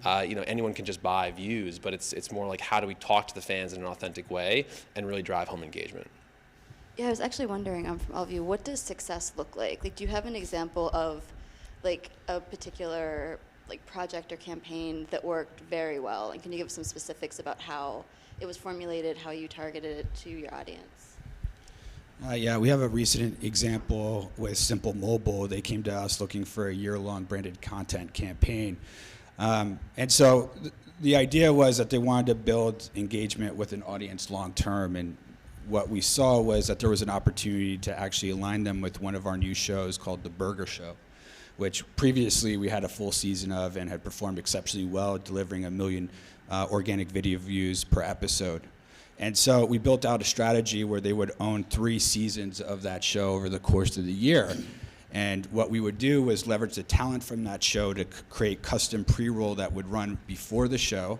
[SPEAKER 4] Anyone can just buy views, but it's more how do we talk to the fans in an authentic way and really drive home engagement.
[SPEAKER 5] Yeah, I was actually wondering, from all of you, what does success look like? Do you have an example of a particular project or campaign that worked very well? And can you give some specifics about how it was formulated, how you targeted it to your audience?
[SPEAKER 6] Yeah, we have a recent example with Simple Mobile. They came to us looking for a year-long branded content campaign. And so the idea was that they wanted to build engagement with an audience long-term. And what we saw was that there was an opportunity to actually align them with one of our new shows called The Burger Show, which previously we had a full season of and had performed exceptionally well, delivering 1 million organic video views per episode. And so we built out a strategy where they would own 3 seasons of that show over the course of the year. And what we would do was leverage the talent from that show to create custom pre-roll that would run before the show.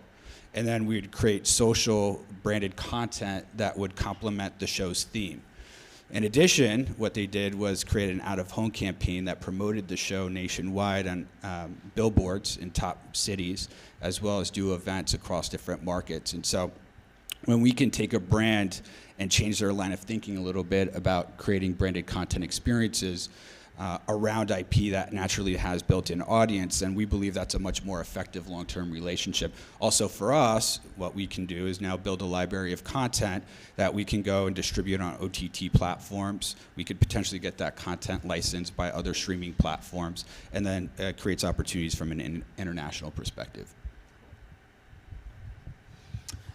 [SPEAKER 6] And then we would create social branded content that would complement the show's theme. In addition, what they did was create an out-of-home campaign that promoted the show nationwide on billboards in top cities, as well as do events across different markets. And so when we can take a brand and change their line of thinking a little bit about creating branded content experiences around IP that naturally has built-in audience, and we believe that's a much more effective long-term relationship. Also for us, what we can do is now build a library of content that we can go and distribute on OTT platforms. We could potentially get that content licensed by other streaming platforms, and then it creates opportunities from an international perspective.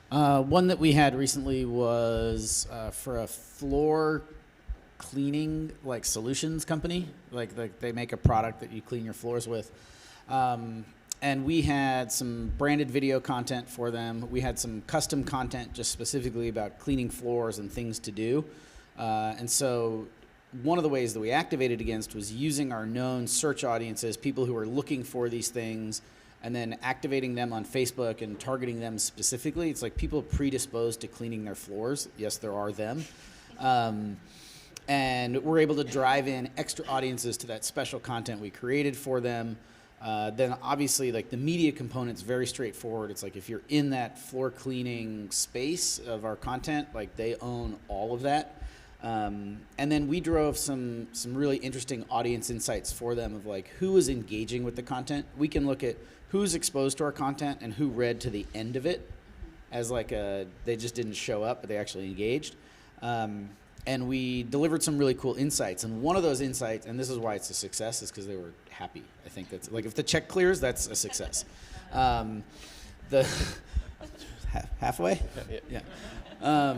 [SPEAKER 3] One that we had recently was for a floor cleaning like solutions company. Like they make a product that you clean your floors with. And we had some branded video content for them. We had some custom content just specifically about cleaning floors and things to do. And so one of the ways that we activated against was using our known search audiences, people who are looking for these things, and then activating them on Facebook and targeting them specifically. It's like people predisposed to cleaning their floors. Yes, there are them. And we're able to drive in extra audiences to that special content we created for them. Then obviously, like, the media component's very straightforward. It's like if you're in that floor cleaning space of our content, like, they own all of that. And then we drove some really interesting audience insights for them of like who is engaging with the content. We can look at who's exposed to our content and who read to the end of it as like they just didn't show up, but they actually engaged. And we delivered some really cool insights. And one of those insights, and this is why it's a success, is because they were happy. I think that's like if the check clears, that's a success. The halfway? Yeah.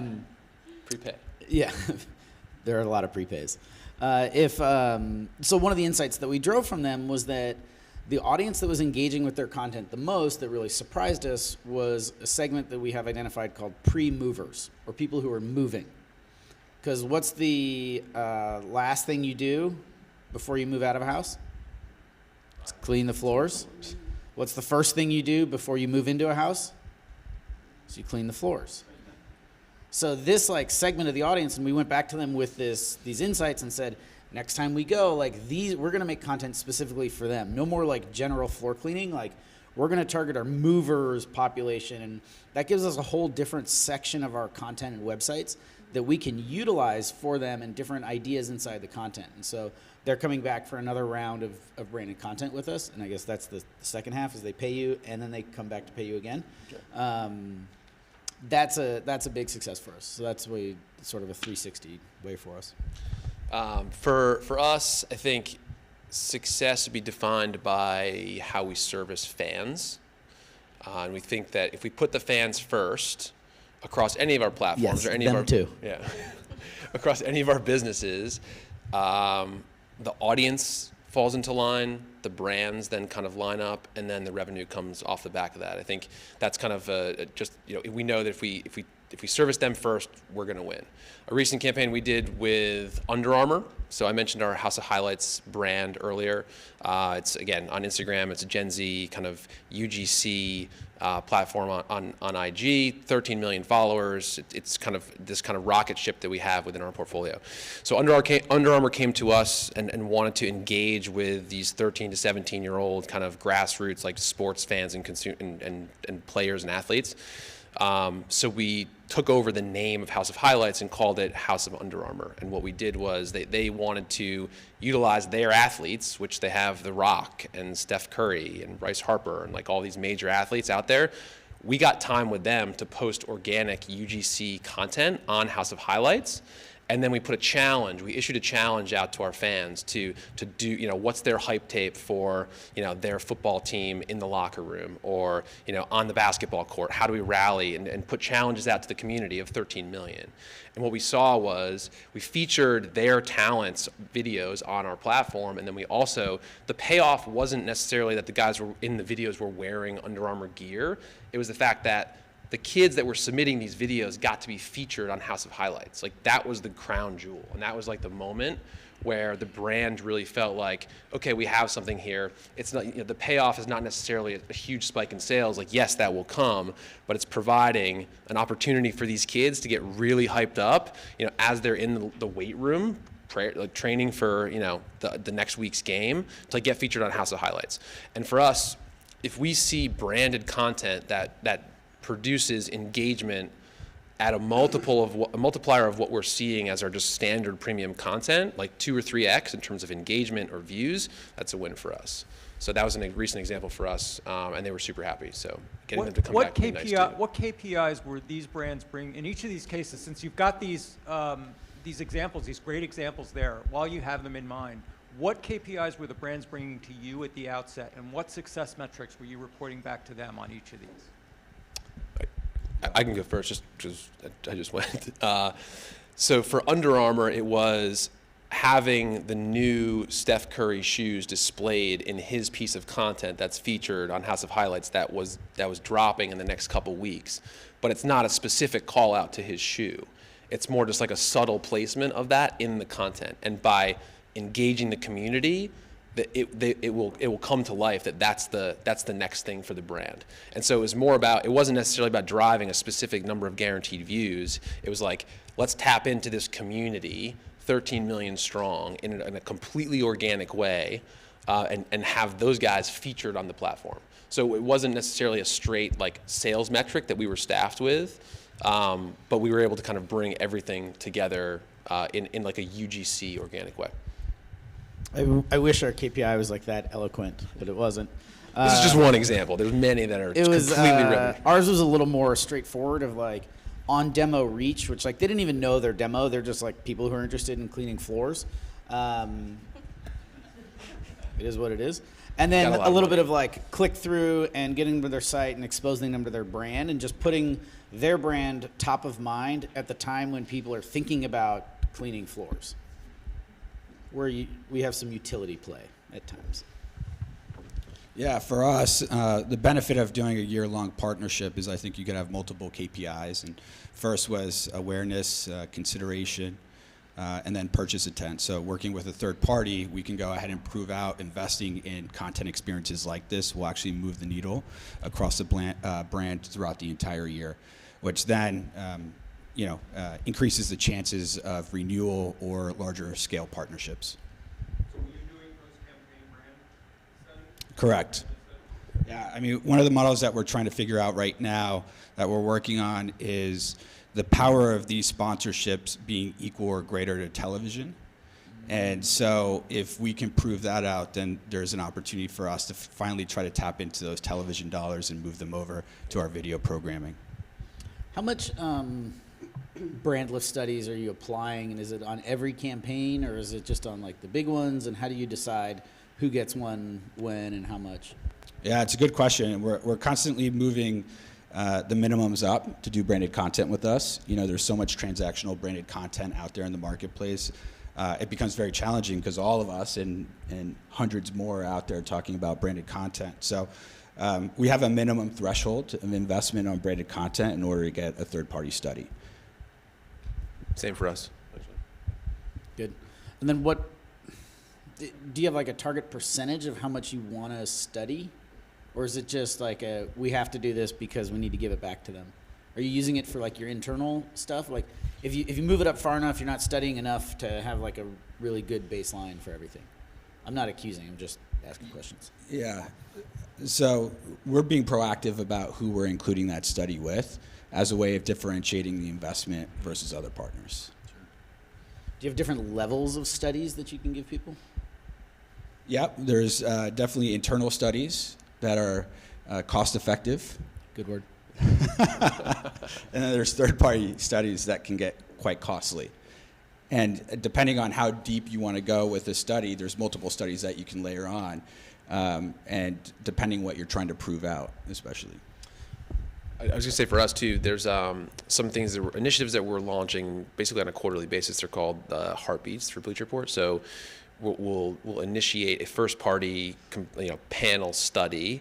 [SPEAKER 4] Prepay.
[SPEAKER 3] Yeah, there are a lot of prepays. So one of the insights that we drove from them was that the audience that was engaging with their content the most, that really surprised us, was a segment that we have identified called pre-movers, or people who are moving. Because what's the last thing you do before you move out of a house? It's clean the floors. What's the first thing you do before you move into a house? So you clean the floors. So this like segment of the audience, and we went back to them with these insights and said, next time we go, like we're gonna make content specifically for them. No more like general floor cleaning. Like we're gonna target our movers population, and that gives us a whole different section of our content and websites that we can utilize for them and different ideas inside the content. And so they're coming back for another round of branded content with us. And I guess that's the second half, is they pay you and then they come back to pay you again. Okay. That's a big success for us. So that's sort of a 360 way for us.
[SPEAKER 4] For us, I think success would be defined by how we service fans. And we think that if we put the fans first across any of our platforms,
[SPEAKER 3] yes,
[SPEAKER 4] or any
[SPEAKER 3] them
[SPEAKER 4] of our
[SPEAKER 3] too.
[SPEAKER 4] Yeah, across any of our businesses, the audience falls into line, the brands then kind of line up, and then the revenue comes off the back of that. I think that's kind of we know that if we service them first, we're going to win. A recent campaign we did with Under Armour. So I mentioned our House of Highlights brand earlier. It's, again, on Instagram. It's a Gen Z kind of UGC platform on IG, 13 million followers. It's kind of this kind of rocket ship that we have within our portfolio. So Under Armour came to us and wanted to engage with these 13 to 17-year-old kind of grassroots, like, sports fans and players and athletes. So we took over the name of House of Highlights and called it House of Under Armour. And what we did was they wanted to utilize their athletes, which they have The Rock and Steph Curry and Bryce Harper and like all these major athletes out there. We got time with them to post organic UGC content on House of Highlights. And then we put a challenge. We issued a challenge out to our fans to do, what's their hype tape for, their football team in the locker room, or, on the basketball court. How do we rally and put challenges out to the community of 13 million? And what we saw was we featured their talents videos on our platform, and then we also, the payoff wasn't necessarily that the guys in the videos were wearing Under Armour gear. It was the fact that the kids that were submitting these videos got to be featured on House of Highlights. Like, that was the crown jewel. And that was like the moment where the brand really felt like, okay, we have something here. It's not, the payoff is not necessarily a huge spike in sales. Like, yes, that will come, but it's providing an opportunity for these kids to get really hyped up, as they're in the weight room, training for, the next week's game, to get featured on House of Highlights. And for us, if we see branded content that produces engagement at a multiplier of what we're seeing as our just standard premium content, like 2 or 3x in terms of engagement or views, that's a win for us. So that was a recent example for us, and they were super happy. So getting them to come back would be nice too.
[SPEAKER 1] What KPIs were these brands bring in each of these cases? Since you've got these examples, these great examples there, while you have them in mind, what KPIs were the brands bringing to you at the outset, and what success metrics were you reporting back to them on each of these?
[SPEAKER 4] I can go first, just because I just went. So for Under Armour, it was having the new Steph Curry shoes displayed in his piece of content that's featured on House of Highlights that was dropping in the next couple weeks. But it's not a specific call out to his shoe. It's more just like a subtle placement of that in the content. And by engaging the community, that it will come to life that's the next thing for the brand. And so it wasn't necessarily about driving a specific number of guaranteed views. It was like, let's tap into this community, 13 million strong, in a completely organic way, and have those guys featured on the platform. So it wasn't necessarily a straight like sales metric that we were staffed with, but we were able to kind of bring everything together in like a UGC organic way.
[SPEAKER 3] I wish our KPI was like that eloquent, but it wasn't.
[SPEAKER 4] This is just one example. There's many that are completely written.
[SPEAKER 3] Ours was a little more straightforward of like on demo reach, which like they didn't even know their demo. They're just like people who are interested in cleaning floors. It is what it is. And then a little bit of like click through and getting them to their site and exposing them to their brand and just putting their brand top of mind at the time when people are thinking about cleaning floors. We have some utility play at times.
[SPEAKER 6] Yeah, for us, the benefit of doing a year-long partnership is I think you could have multiple KPIs. And first was awareness, consideration, and then purchase intent. So working with a third party, we can go ahead and prove out investing in content experiences like this will actually move the needle across the brand throughout the entire year, which then increases the chances of renewal or larger scale partnerships.
[SPEAKER 1] So were you doing post-campaign brand studies?
[SPEAKER 6] Correct. Yeah, I mean, one of the models that we're trying to figure out right now that we're working on is the power of these sponsorships being equal or greater to television. And so if we can prove that out, then there's an opportunity for us to finally try to tap into those television dollars and move them over to our video programming.
[SPEAKER 3] How much brand lift studies are you applying, and is it on every campaign, or is it just on like the big ones? And how do you decide who gets one, when, and how much?
[SPEAKER 6] Yeah, it's a good question. We're constantly moving the minimums up to do branded content with us. You know, there's so much transactional branded content out there in the marketplace. It becomes very challenging because all of us and hundreds more are out there talking about branded content. So we have a minimum threshold of investment on branded content in order to get a third-party study.
[SPEAKER 4] Same for us, actually.
[SPEAKER 3] Good. And then what, do you have like a target percentage of how much you want to study? Or is it just like we have to do this because we need to give it back to them? Are you using it for like your internal stuff? Like if you move it up far enough, you're not studying enough to have like a really good baseline for everything. I'm not accusing, I'm just asking questions.
[SPEAKER 6] Yeah. So we're being proactive about who we're including that study with as a way of differentiating the investment versus other partners.
[SPEAKER 3] Sure. Do you have different levels of studies that you can give people?
[SPEAKER 6] Yep, there's definitely internal studies that are cost effective.
[SPEAKER 3] Good word.
[SPEAKER 6] And then there's third-party studies that can get quite costly. And depending on how deep you want to go with a study, there's multiple studies that you can layer on, and depending what you're trying to prove out, especially.
[SPEAKER 4] I was going to say for us too, there's some things initiatives that we're launching basically on a quarterly basis. They're called heartbeats for Bleacher Report. So we'll initiate a first-party panel study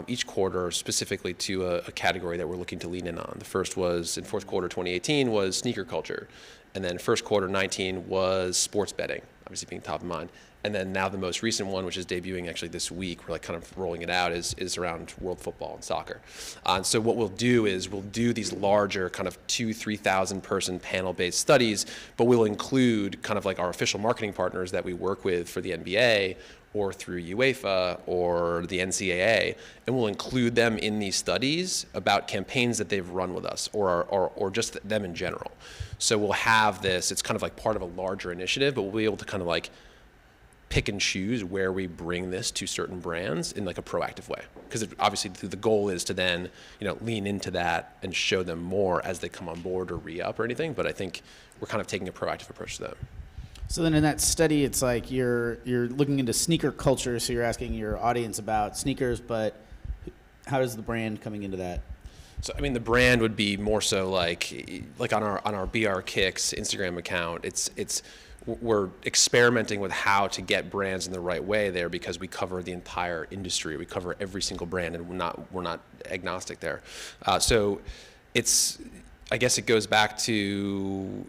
[SPEAKER 4] each quarter specifically to a category that we're looking to lean in on. The first was in fourth quarter 2018 was sneaker culture, and then first quarter 19 was sports betting, obviously being top of mind. And then now the most recent one, which is debuting actually this week, we're like kind of rolling it out, is around world football and soccer. And so what we'll do is we'll do these larger kind of 2,000-3,000 person panel-based studies, but we'll include kind of like our official marketing partners that we work with for the NBA or through UEFA or the NCAA, and we'll include them in these studies about campaigns that they've run with us or just them in general. So we'll have this, it's kind of like part of a larger initiative, but we'll be able to kind of like pick and choose where we bring this to certain brands in like a proactive way. Because obviously the goal is to then, lean into that and show them more as they come on board or re-up or anything. But I think we're kind of taking a proactive approach to them.
[SPEAKER 3] So then in that study, it's like you're looking into sneaker culture, so you're asking your audience about sneakers, but how is the brand coming into that?
[SPEAKER 4] So I mean, the brand would be more so like on our BR Kicks Instagram account. We're experimenting with how to get brands in the right way there, because we cover the entire industry. We cover every single brand, and we're not agnostic there. So I guess it goes back to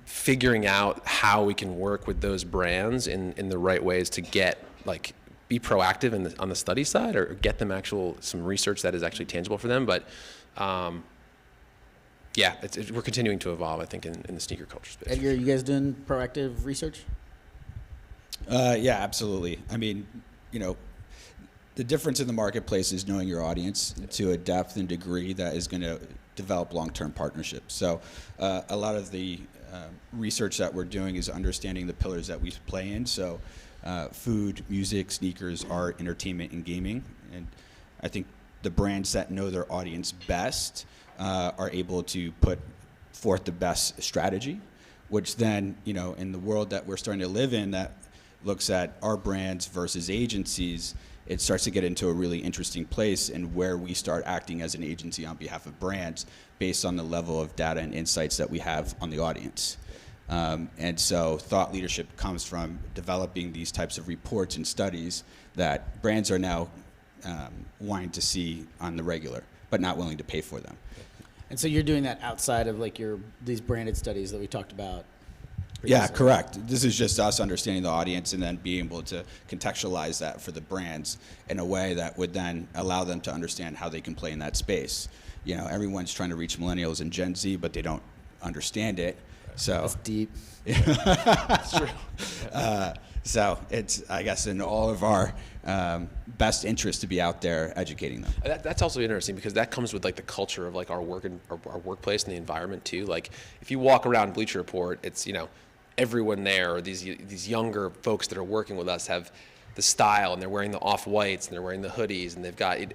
[SPEAKER 4] figuring out how we can work with those brands in the right ways to be proactive on the study side, or get them some research that is actually tangible for them. But yeah, we're continuing to evolve, I think, in the sneaker culture space.
[SPEAKER 3] Edgar, you guys doing proactive research?
[SPEAKER 6] Yeah, absolutely. I mean, the difference in the marketplace is knowing your audience to a depth and degree that is going to develop long-term partnerships. So a lot of the research that we're doing is understanding the pillars that we play in. So food, music, sneakers, art, entertainment, and gaming. And I think the brands that know their audience best are able to put forth the best strategy, which then, in the world that we're starting to live in that looks at our brands versus agencies, it starts to get into a really interesting place, and where we start acting as an agency on behalf of brands based on the level of data and insights that we have on the audience. And so thought leadership comes from developing these types of reports and studies that brands are now wanting to see on the regular, but not willing to pay for them.
[SPEAKER 3] And so you're doing that outside of these branded studies that we talked about previously?
[SPEAKER 6] Yeah, correct. This is just us understanding the audience and then being able to contextualize that for the brands in a way that would then allow them to understand how they can play in that space. Everyone's trying to reach millennials and Gen Z, but they don't understand it. So
[SPEAKER 3] that's deep.
[SPEAKER 4] That's true.
[SPEAKER 6] So it's, I guess, in all of our best interest to be out there educating them.
[SPEAKER 4] That's also interesting, because that comes with the culture of our work and our workplace and the environment too. If you walk around Bleacher Report, it's everyone there, or these younger folks that are working with us have the style, and they're wearing the off-whites, and they're wearing the hoodies, and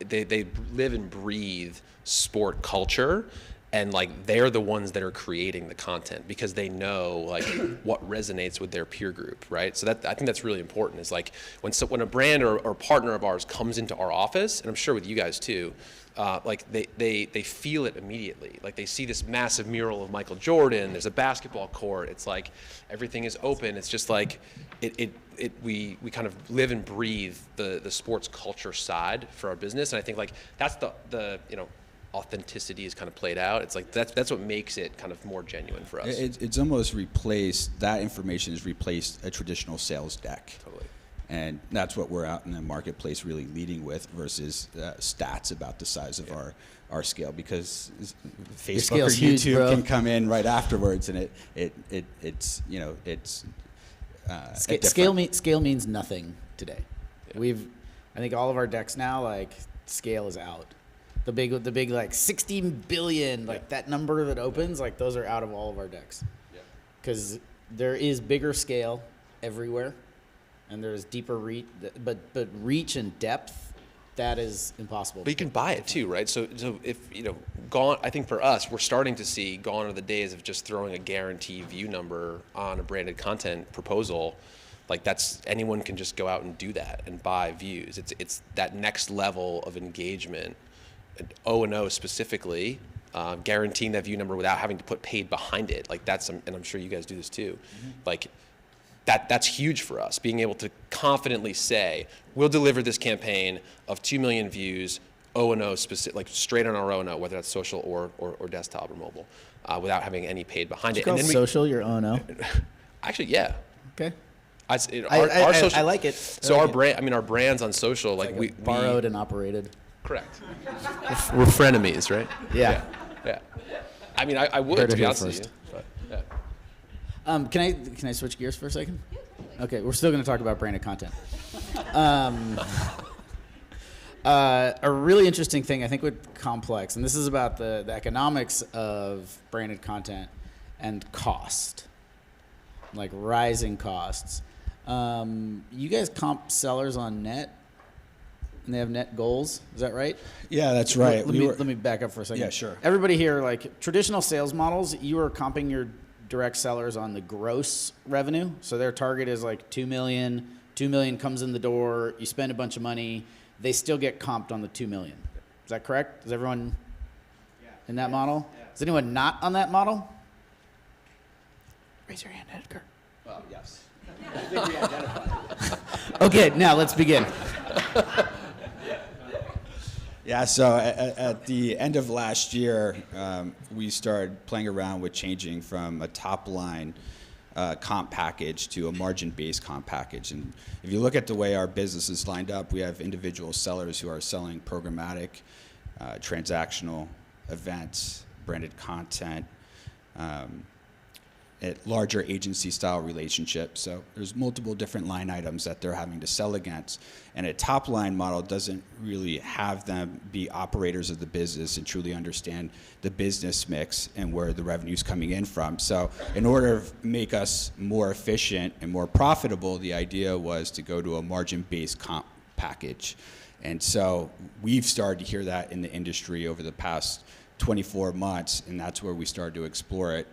[SPEAKER 4] they live and breathe sport culture. And they're the ones that are creating the content, because they know what resonates with their peer group, right? So I think that's really important. Is when a brand or partner of ours comes into our office, and I'm sure with you guys too, they feel it immediately. They see this massive mural of Michael Jordan. There's a basketball court. It's everything is open. It's just we kind of live and breathe the sports culture side for our business, and I think that's the authenticity is kind of played out. It's that's what makes it kind of more genuine for us.
[SPEAKER 6] It's almost replaced, that information has replaced a traditional sales deck.
[SPEAKER 4] Totally.
[SPEAKER 6] And that's what we're out in the marketplace really leading with, versus stats about the size of our scale, because Facebook or YouTube
[SPEAKER 3] huge,
[SPEAKER 6] can come in right afterwards, and it's
[SPEAKER 3] scale means nothing today. Yeah. I think all of our decks now, scale is out. The big 16 billion, that number that opens, those are out of all of our decks. Because there is bigger scale everywhere, and there's deeper reach, but reach and depth, that is impossible.
[SPEAKER 4] But you can buy it too, right? So if gone, I think for us, we're starting to see gone are the days of just throwing a guarantee view number on a branded content proposal. That's, anyone can just go out and do that and buy views. It's that next level of engagement. O&O specifically, guaranteeing that view number without having to put paid behind it. And I'm sure you guys do this too. Mm-hmm. That's huge for us, being able to confidently say, we'll deliver this campaign of 2 million views, O&O specific, straight on our O&O, whether that's social or desktop or mobile, without having any paid behind it.
[SPEAKER 3] And then social, your O&O?
[SPEAKER 4] Actually, yeah.
[SPEAKER 3] Okay.
[SPEAKER 4] Our social,
[SPEAKER 3] I like it.
[SPEAKER 4] So our brand, our brands on social, we
[SPEAKER 3] borrowed and operated.
[SPEAKER 4] Correct. We're frenemies, right?
[SPEAKER 3] Yeah.
[SPEAKER 4] Yeah. I would, to be honest with you. But, yeah.
[SPEAKER 3] Can I switch gears for a second? Yeah, totally. Okay, we're still going to talk about branded content. A really interesting thing, I think, with Complex, and this is about the economics of branded content and cost, rising costs. You guys comp sellers on net? And they have net goals. Is that right?
[SPEAKER 6] Yeah, that's right.
[SPEAKER 3] Let me back up for a second.
[SPEAKER 6] Yeah, sure.
[SPEAKER 3] Everybody here, traditional sales models, you are comping your direct sellers on the gross revenue. So their target is 2 million. 2 million comes in the door. You spend a bunch of money. They still get comped on the 2 million. Is that correct? Is everyone?
[SPEAKER 6] Yeah.
[SPEAKER 3] in that model? Is anyone not on that model? Raise your hand, Edgar.
[SPEAKER 6] Well, yes. I think we identified.
[SPEAKER 3] Okay, now let's begin.
[SPEAKER 6] Yeah, so at the end of last year, we started playing around with changing from a top line comp package to a margin-based comp package. And if you look at the way our business is lined up, we have individual sellers who are selling programmatic, transactional, events, branded content, at larger agency-style relationships. So there's multiple different line items that they're having to sell against. And a top-line model doesn't really have them be operators of the business and truly understand the business mix and where the revenue's coming in from. So in order to make us more efficient and more profitable, the idea was to go to a margin-based comp package. And so we've started to hear that in the industry over the past 24 months, and that's where we started to explore it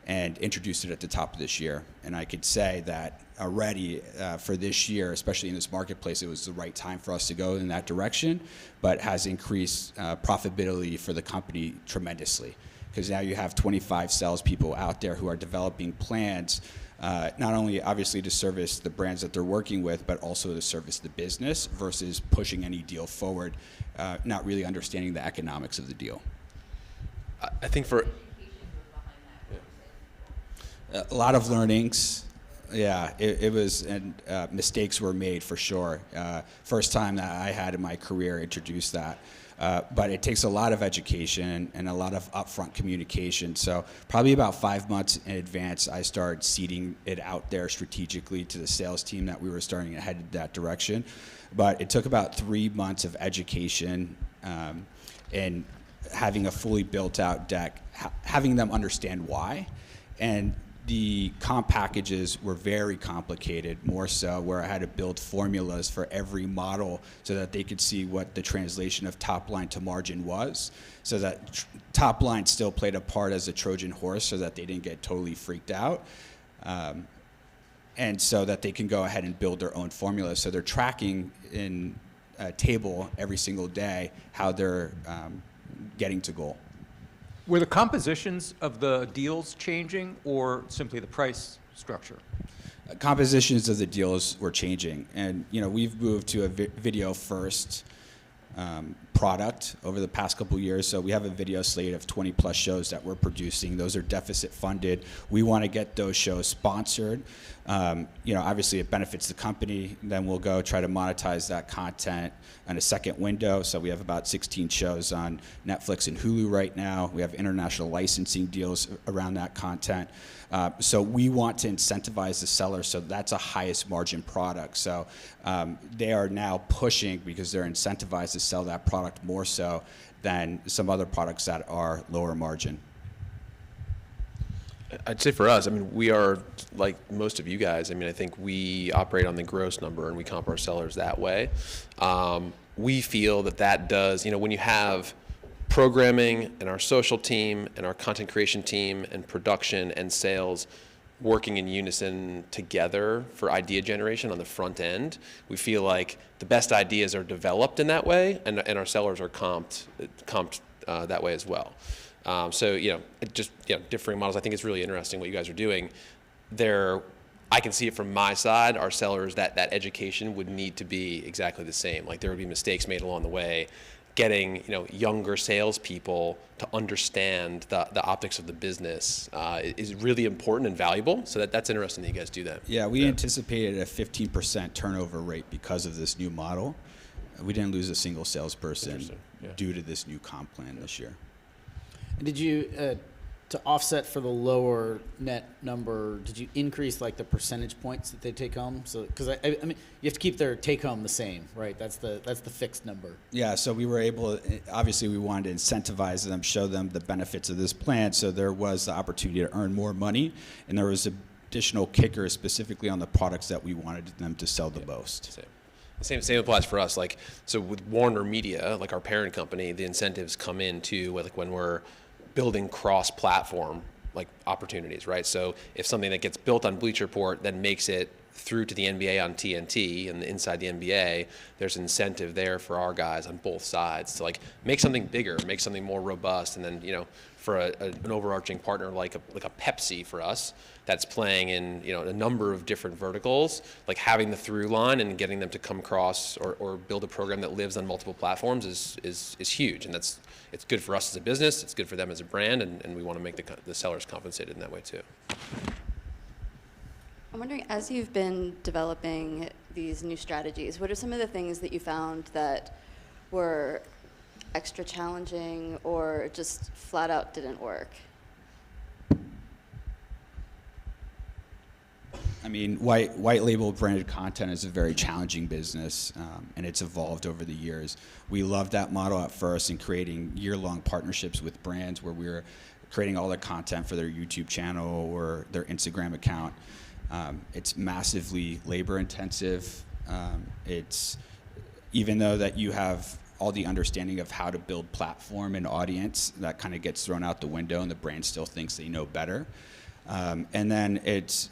[SPEAKER 6] and introduced it at the top of this year. And I could say that already for this year, especially in this marketplace, it was the right time for us to go in that direction, but has increased profitability for the company tremendously. Because now you have 25 salespeople out there who are developing plans, not only obviously to service the brands that they're working with, but also to service the business versus pushing any deal forward, not really understanding the economics of the deal.
[SPEAKER 4] I think for
[SPEAKER 6] a lot of learnings. Yeah, it was, and mistakes were made for sure. First time that I had in my career introduced that. But it takes a lot of education and a lot of upfront communication. So probably about 5 months in advance, I started seeding it out there strategically to the sales team that we were starting to head in that direction. But it took about 3 months of education and having a fully built out deck, having them understand why. And the comp packages were very complicated, more so where I had to build formulas for every model so that they could see what the translation of top line to margin was, so that top line still played a part as a Trojan horse so that they didn't get totally freaked out. And so that they can go ahead and build their own formula. So they're tracking in a table every single day how they're getting to goal.
[SPEAKER 1] Were the compositions of the deals changing or simply the price structure?
[SPEAKER 6] Compositions of the deals were changing. And we've moved to a video first product over the past couple of years. So we have a video slate of 20 plus shows that we're producing. Those are deficit funded. We want to get those shows sponsored. Obviously it benefits the company. Then we'll go try to monetize that content in a second window. So we have about 16 shows on Netflix and Hulu right now. We have international licensing deals around that content. So we want to incentivize the seller, so that's a highest margin product. So they are now pushing because they're incentivized to sell that product more so than some other products that are lower margin.
[SPEAKER 4] I'd say for us, we are like most of you guys. I think we operate on the gross number and we comp our sellers that way. We feel that does, when you have programming and our social team and our content creation team and production and sales working in unison together for idea generation on the front end, we feel like the best ideas are developed in that way, and our sellers are comped that way as well. Differing models. I think it's really interesting what you guys are doing. I can see it from my side. Our sellers, that education would need to be exactly the same. Like there would be mistakes made along the way. Getting younger salespeople to understand the optics of the business is really important and valuable. So that's interesting that you guys do that.
[SPEAKER 6] Yeah, we anticipated a 15% turnover rate because of this new model. We didn't lose a single salesperson due to this new comp plan this year.
[SPEAKER 3] And did you, to offset for the lower net number, did you increase the percentage points that they take home? So, because I mean, you have to keep their take home the same, right? That's the fixed number.
[SPEAKER 6] Yeah. So we were able. Obviously, we wanted to incentivize them, show them the benefits of this plan. So there was the opportunity to earn more money, and there was additional kickers specifically on the products that we wanted them to sell the most.
[SPEAKER 4] Same applies for us. So with Warner Media, our parent company, the incentives come into when we're building cross-platform opportunities, right? So if something that gets built on Bleacher Report then makes it through to the NBA on TNT and inside the NBA, there's incentive there for our guys on both sides to like make something bigger, make something more robust, and then for an overarching partner like a Pepsi for us that's playing in a number of different verticals, like having the through line and getting them to come across or build a program that lives on multiple platforms is huge, and it's good for us as a business, it's good for them as a brand, and we want to make the sellers compensated in that way too.
[SPEAKER 5] I'm wondering, as you've been developing these new strategies, what are some of the things that you found that were extra challenging or just flat out didn't work?
[SPEAKER 6] I mean, white label branded content is a very challenging business, and it's evolved over the years. We loved that model at first in creating year-long partnerships with brands where we were creating all the content for their YouTube channel or their Instagram account. It's massively labor intensive. It's, even though that you have all the understanding of how to build platform and audience, that kind of gets thrown out the window and the brand still thinks they know better. And then it's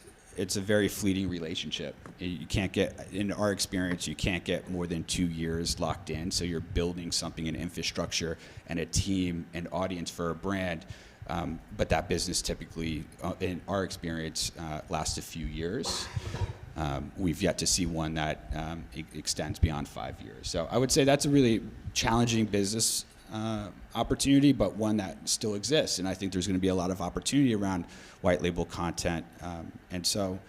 [SPEAKER 6] a very fleeting relationship. You can't get, in our experience, you can't get more than 2 years locked in. So you're building something, an infrastructure and a team and audience for a brand. But that business typically, in our experience, lasts a few years. We've yet to see one that extends beyond 5 years. So I would say that's a really challenging business opportunity, but one that still exists. And I think there's going to be a lot of opportunity around white label content. And so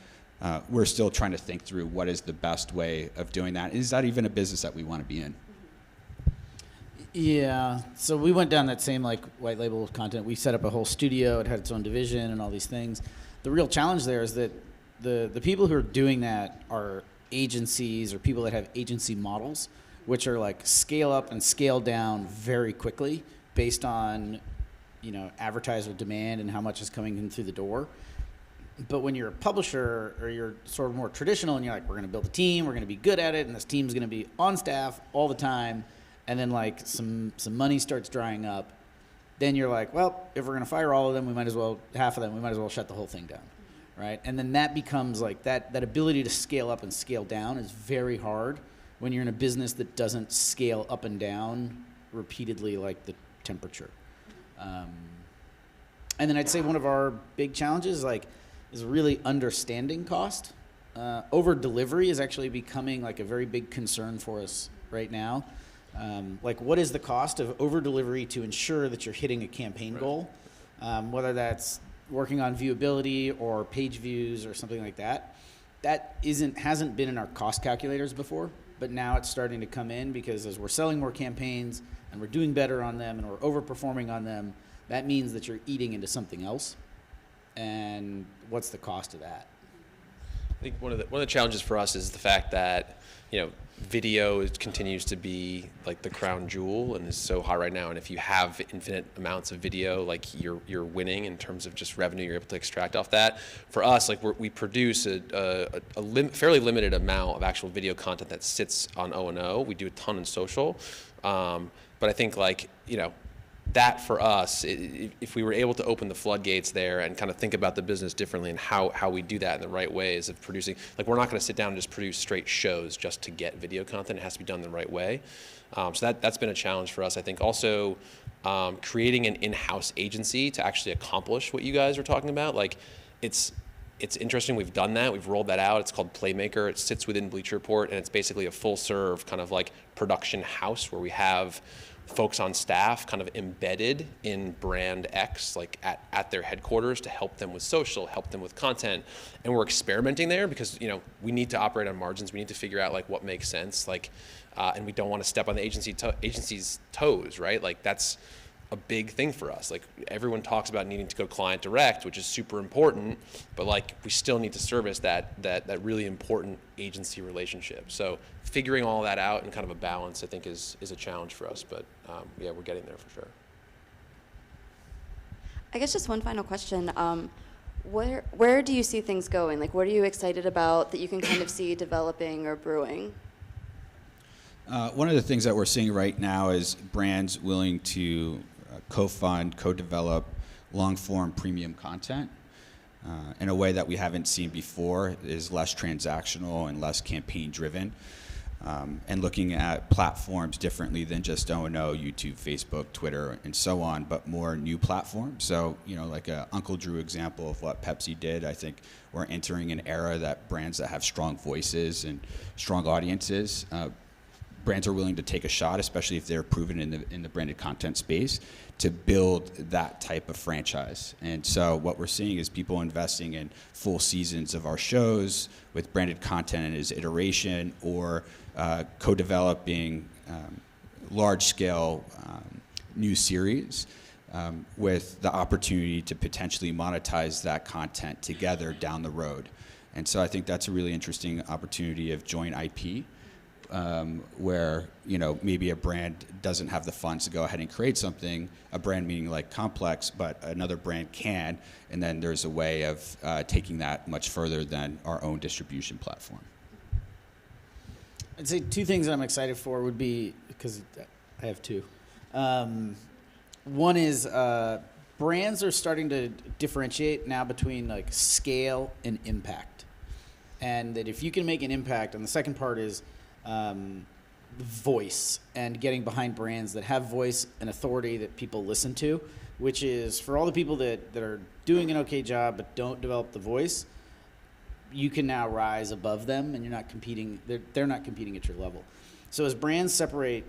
[SPEAKER 6] we're still trying to think through what is the best way of doing that. Is that even a business that we want to be in?
[SPEAKER 3] Yeah, so we went down that same like white label content. We set up a whole studio. It had its own division and all these things. The real challenge there is that the people who are doing that are agencies or people that have agency models, which are like scale up and scale down very quickly based on, advertiser demand and how much is coming in through the door. But when you're a publisher or you're sort of more traditional and you're like, we're going to build a team, we're going to be good at it, and this team's going to be on staff all the time, and then like some money starts drying up, then you're like, well, if we're going to fire all of them, half of them, we might as well shut the whole thing down, right? And then that becomes like that ability to scale up and scale down is very hard when you're in a business that doesn't scale up and down repeatedly like the temperature. And then I'd say one of our big challenges is really understanding cost. Over delivery is actually becoming like a very big concern for us right now. Like, what is the cost of over delivery to ensure that you're hitting a campaign goal? Whether that's working on viewability or page views or something like that. That hasn't been in our cost calculators before, but now it's starting to come in because as we're selling more campaigns and we're doing better on them and we're overperforming on them, that means that you're eating into something else. And what's the cost of that?
[SPEAKER 4] I think one of the challenges for us is the fact that video continues to be like the crown jewel and is so high right now. And if you have infinite amounts of video, like you're winning in terms of just revenue you're able to extract off that. For us, like we produce a fairly limited amount of actual video content that sits on O&O. We do a ton in social, but I think that for us, if we were able to open the floodgates there and kind of think about the business differently and how we do that in the right ways of producing, like we're not going to sit down and just produce straight shows just to get video content. It has to be done the right way. So that's been a challenge for us. I think also creating an in-house agency to actually accomplish what you guys are talking about. Like it's interesting. We've done that. We've rolled that out. It's called Playmaker. It sits within Bleacher Report, and it's basically a full-serve kind of like production house where we have folks on staff kind of embedded in brand X, like at their headquarters to help them with social, help them with content. And we're experimenting there because, we need to operate on margins. We need to figure out like what makes sense. And we don't want to step on the agency's toes, right? Like that's a big thing for us. Like everyone talks about needing to go client direct, which is super important, but like we still need to service that really important agency relationship. So figuring all that out in kind of a balance, I think is a challenge for us, but yeah, we're getting there for sure.
[SPEAKER 5] I guess just one final question. Where do you see things going? Like what are you excited about that you can kind of see developing or brewing?
[SPEAKER 6] One of the things that we're seeing right now is brands willing to co-fund, co-develop long-form premium content. in a way that we haven't seen before, is less transactional and less campaign driven. And looking at platforms differently than just O&O, YouTube, Facebook, Twitter, and so on, but more new platforms. So, like a Uncle Drew example of what Pepsi did, I think we're entering an era that brands that have strong voices and strong audiences, brands are willing to take a shot, especially if they're proven in the branded content space, to build that type of franchise. And so what we're seeing is people investing in full seasons of our shows with branded content and its iteration, or co-developing large-scale new series with the opportunity to potentially monetize that content together down the road. And so I think that's a really interesting opportunity of joint IP, where maybe a brand doesn't have the funds to go ahead and create something, a brand meaning like Complex, but another brand can, and then there's a way of taking that much further than our own distribution platform.
[SPEAKER 3] I'd say two things that I'm excited for would be, because I have two. One is brands are starting to differentiate now between like scale and impact, and that if you can make an impact, and the second part is voice, and getting behind brands that have voice and authority that people listen to, which is for all the people that are doing an okay job but don't develop the voice, you can now rise above them, and you're not competing. They're not competing at your level. So as brands separate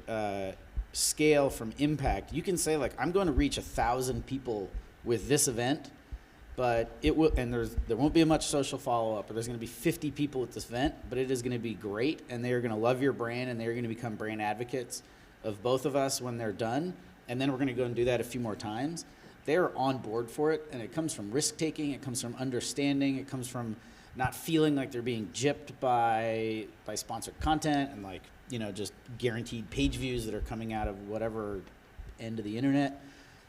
[SPEAKER 3] scale from impact, you can say like, I'm going to reach 1,000 people with this event, but it will, and there won't be much social follow-up, but there's going to be 50 people at this event, but it is going to be great, and they are going to love your brand, and they are going to become brand advocates of both of us when they're done, and then we're going to go and do that a few more times. They're on board for it, and it comes from risk-taking, it comes from understanding, it comes from not feeling like they're being gypped by sponsored content and just guaranteed page views that are coming out of whatever end of the internet.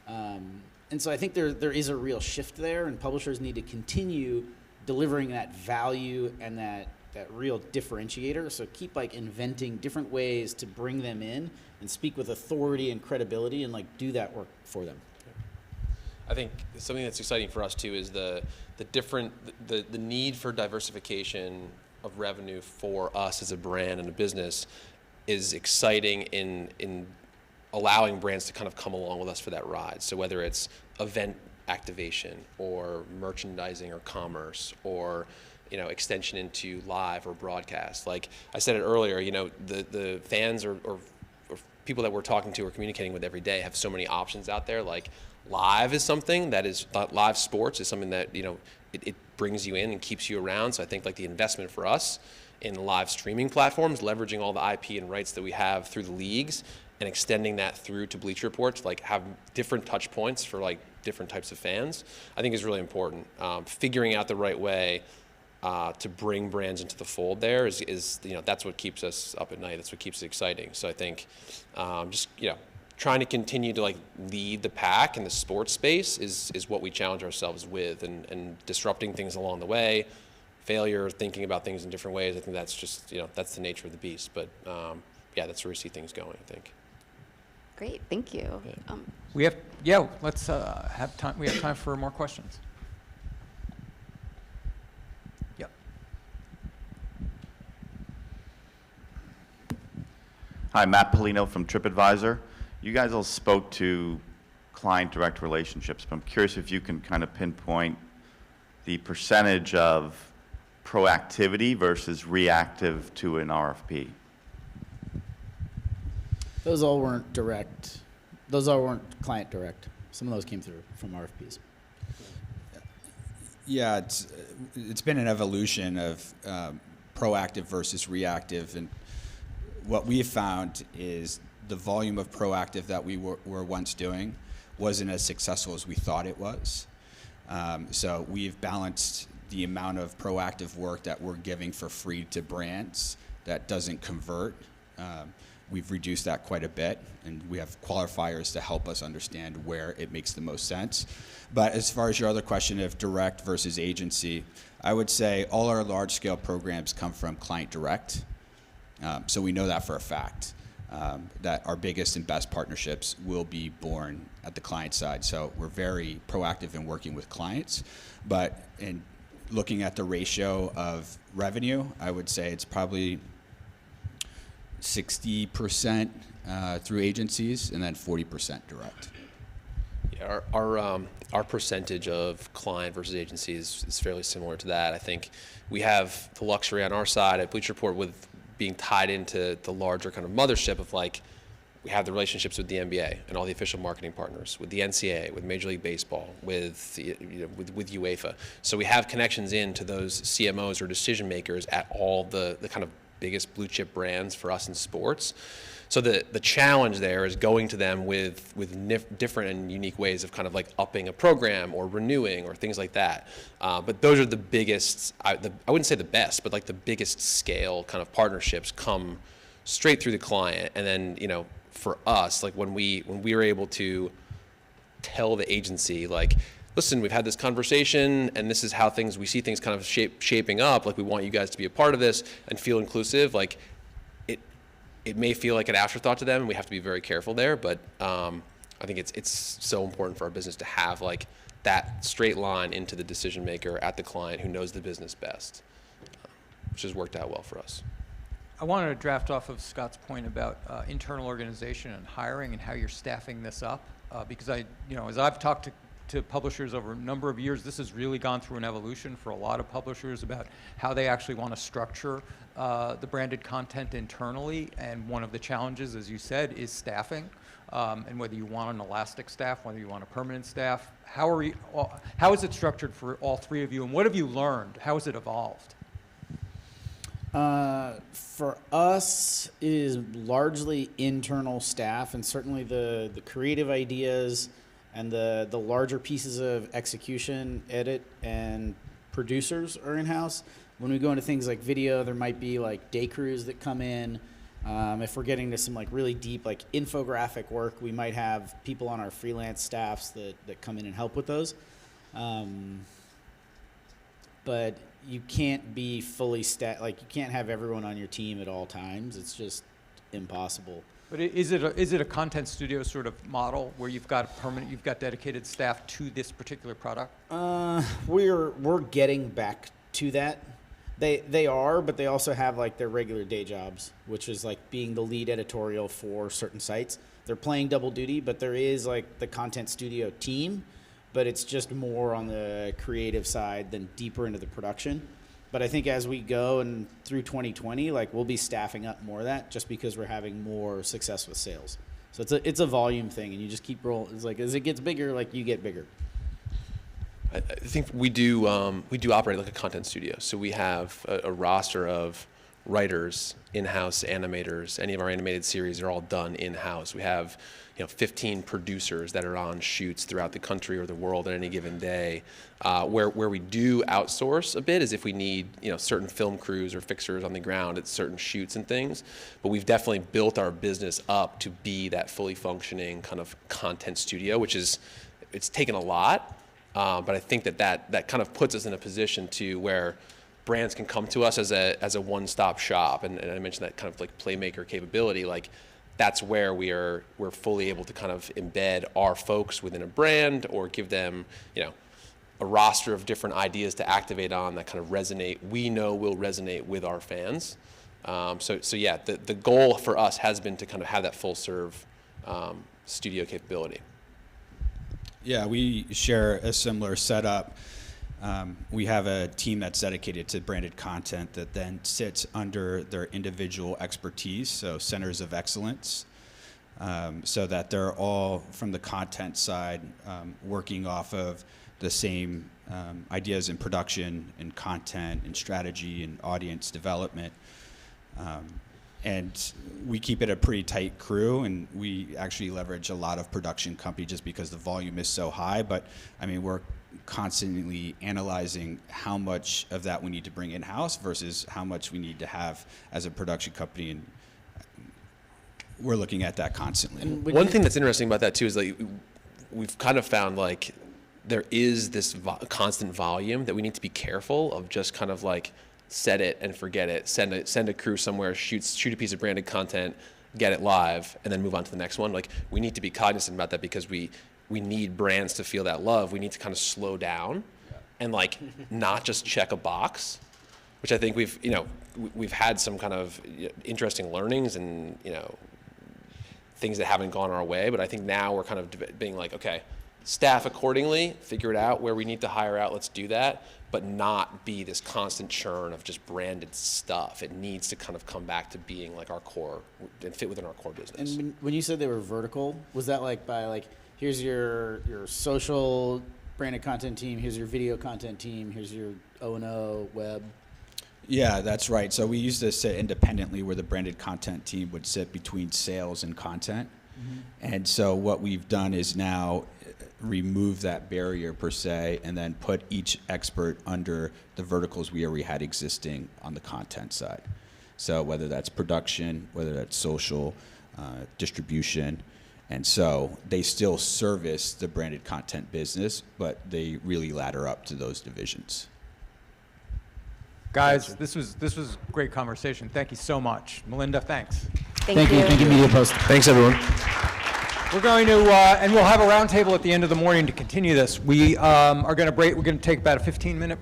[SPEAKER 3] And so I think there is a real shift there, and publishers need to continue delivering that value and that real differentiator. So keep inventing different ways to bring them in and speak with authority and credibility and do that work for them.
[SPEAKER 4] I think something that's exciting for us too is the need for diversification of revenue for us as a brand and a business is exciting in allowing brands to kind of come along with us for that ride. So whether it's event activation or merchandising or commerce or extension into live or broadcast. Like I said it earlier, the fans or people that we're talking to or communicating with every day have so many options out there. Like live is something that is live sports is something that it brings you in and keeps you around. So I think the investment for us in live streaming platforms, leveraging all the IP and rights that we have through the leagues and extending that through to Bleacher Report to have different touch points for different types of fans, I think is really important. Figuring out the right way to bring brands into the fold there is that's what keeps us up at night. That's what keeps it exciting. So I think trying to continue to lead the pack in the sports space is what we challenge ourselves with, and disrupting things along the way, failure, thinking about things in different ways. I think that's just that's the nature of the beast. But that's where we see things going, I think.
[SPEAKER 5] Great, thank you.
[SPEAKER 4] Yeah.
[SPEAKER 1] Let's have time. We have time for more questions. Yep.
[SPEAKER 7] Hi, Matt Polino from TripAdvisor. You guys all spoke to client direct relationships, but I'm curious if you can kind of pinpoint the percentage of proactivity versus reactive to an RFP.
[SPEAKER 3] Those all weren't direct. Those all weren't client direct. Some of those came through from RFPs.
[SPEAKER 6] Yeah, it's been an evolution of proactive versus reactive, and what we have found is the volume of proactive that we were once doing wasn't as successful as we thought it was. So we've balanced the amount of proactive work that we're giving for free to brands that doesn't convert. We've reduced that quite a bit, and we have qualifiers to help us understand where it makes the most sense. But as far as your other question of direct versus agency, I would say all our large-scale programs come from client direct. So we know that for a fact. that our biggest and best partnerships will be born at the client side. So we're very proactive in working with clients, but in looking at the ratio of revenue, I would say it's probably 60% through agencies and then 40% direct.
[SPEAKER 4] Yeah, our percentage of client versus agency is fairly similar to that. I think we have the luxury on our side at Bleacher Report with being tied into the larger kind of mothership of like, we have the relationships with the NBA and all the official marketing partners, with the NCAA, with Major League Baseball, with with UEFA. So we have connections into those CMOs or decision makers at all the kind of biggest blue chip brands for us in sports. So the challenge there is going to them with different and unique ways of kind of like upping a program or renewing or things like that. But those are the biggest, I wouldn't say the best, but like the biggest scale kind of partnerships come straight through the client. And then, you know, for us, like when we were able to tell the agency, like, listen, we've had this conversation and this is how we see things kind of shaping up. Like, we want you guys to be a part of this and feel inclusive. Like, it may feel like an afterthought to them, and we have to be very careful there. But I think it's so important for our business to have like that straight line into the decision maker at the client who knows the business best, which has worked out well for us.
[SPEAKER 1] I wanted to draft off of Scott's point about internal organization and hiring and how you're staffing this up, because as I've talked to publishers over a number of years, this has really gone through an evolution for a lot of publishers about how they actually want to structure the branded content internally. And one of the challenges, as you said, is staffing. And whether you want an elastic staff, whether you want a permanent staff, how is it structured for all three of you, and what have you learned? How has it evolved?
[SPEAKER 3] For us, it is largely internal staff, and certainly the creative ideas and the larger pieces of execution, edit, and producers are in-house. When we go into things like video, there might be like day crews that come in. If we're getting to some like really deep like infographic work, we might have people on our freelance staffs that come in and help with those. But you can't be fully you can't have everyone on your team at all times. It's just impossible.
[SPEAKER 1] But is it a content studio sort of model where you've got dedicated staff to this particular product?
[SPEAKER 3] We're getting back to that. They are, but they also have like their regular day jobs, which is like being the lead editorial for certain sites. They're playing double duty, but there is like the content studio team, but it's just more on the creative side than deeper into the production. But I think as we go and through 2020, like we'll be staffing up more of that just because we're having more success with sales. So it's a volume thing, and you just keep rolling. It's like as it gets bigger, like you get bigger.
[SPEAKER 4] I think we do operate like a content studio. So we have a roster of writers, in-house animators. Any of our animated series are all done in-house. We have 15 producers that are on shoots throughout the country or the world at any given day. Where we do outsource a bit is if we need certain film crews or fixers on the ground at certain shoots and things. But we've definitely built our business up to be that fully functioning kind of content studio, which is it's taken a lot. But I think that kind of puts us in a position to where brands can come to us as a one-stop shop, and I mentioned that kind of like playmaker capability. Like that's where we're fully able to kind of embed our folks within a brand or give them a roster of different ideas to activate on that kind of we know will resonate with our fans. So yeah, the goal for us has been to kind of have that full serve studio capability.
[SPEAKER 6] Yeah, we share a similar setup. We have a team that's dedicated to branded content that then sits under their individual expertise, so centers of excellence, so that they're all from the content side working off of the same ideas in production and content and strategy and audience development. And we keep it a pretty tight crew, and we actually leverage a lot of production company just because the volume is so high. But I mean, we're constantly analyzing how much of that we need to bring in-house versus how much we need to have as a production company, and we're looking at that constantly.
[SPEAKER 4] One thing that's interesting about that too is like we've kind of found like there is this constant volume that we need to be careful of, just kind of like set it and forget it. Send a crew somewhere, shoot a piece of branded content, get it live, and then move on to the next one. Like, we need to be cognizant about that because we need brands to feel that love. We need to kind of slow down and like not just check a box, which I think we've had some kind of interesting learnings and, things that haven't gone our way. But I think now we're kind of being like, okay, staff accordingly, figure it out where we need to hire out, let's do that, but not be this constant churn of just branded stuff. It needs to kind of come back to being like our core and fit within our core business.
[SPEAKER 3] And when you said they were vertical, was that like by like, here's your social branded content team, here's your video content team, here's your O&O web?
[SPEAKER 6] Yeah, that's right. So we used to sit independently where the branded content team would sit between sales and content. And so what we've done is now remove that barrier per se and then put each expert under the verticals we already had existing on the content side. So whether that's production, whether that's social, distribution. And so they still service the branded content business, but they really ladder up to those divisions.
[SPEAKER 1] Guys, this was a great conversation. Thank you so much. Melinda, thanks.
[SPEAKER 2] Thank you.
[SPEAKER 3] Thank you, MediaPost.
[SPEAKER 4] Thanks, everyone.
[SPEAKER 1] We're going to, and we'll have a roundtable at the end of the morning to continue this. We are going to break. We're going to take about a 15-minute break.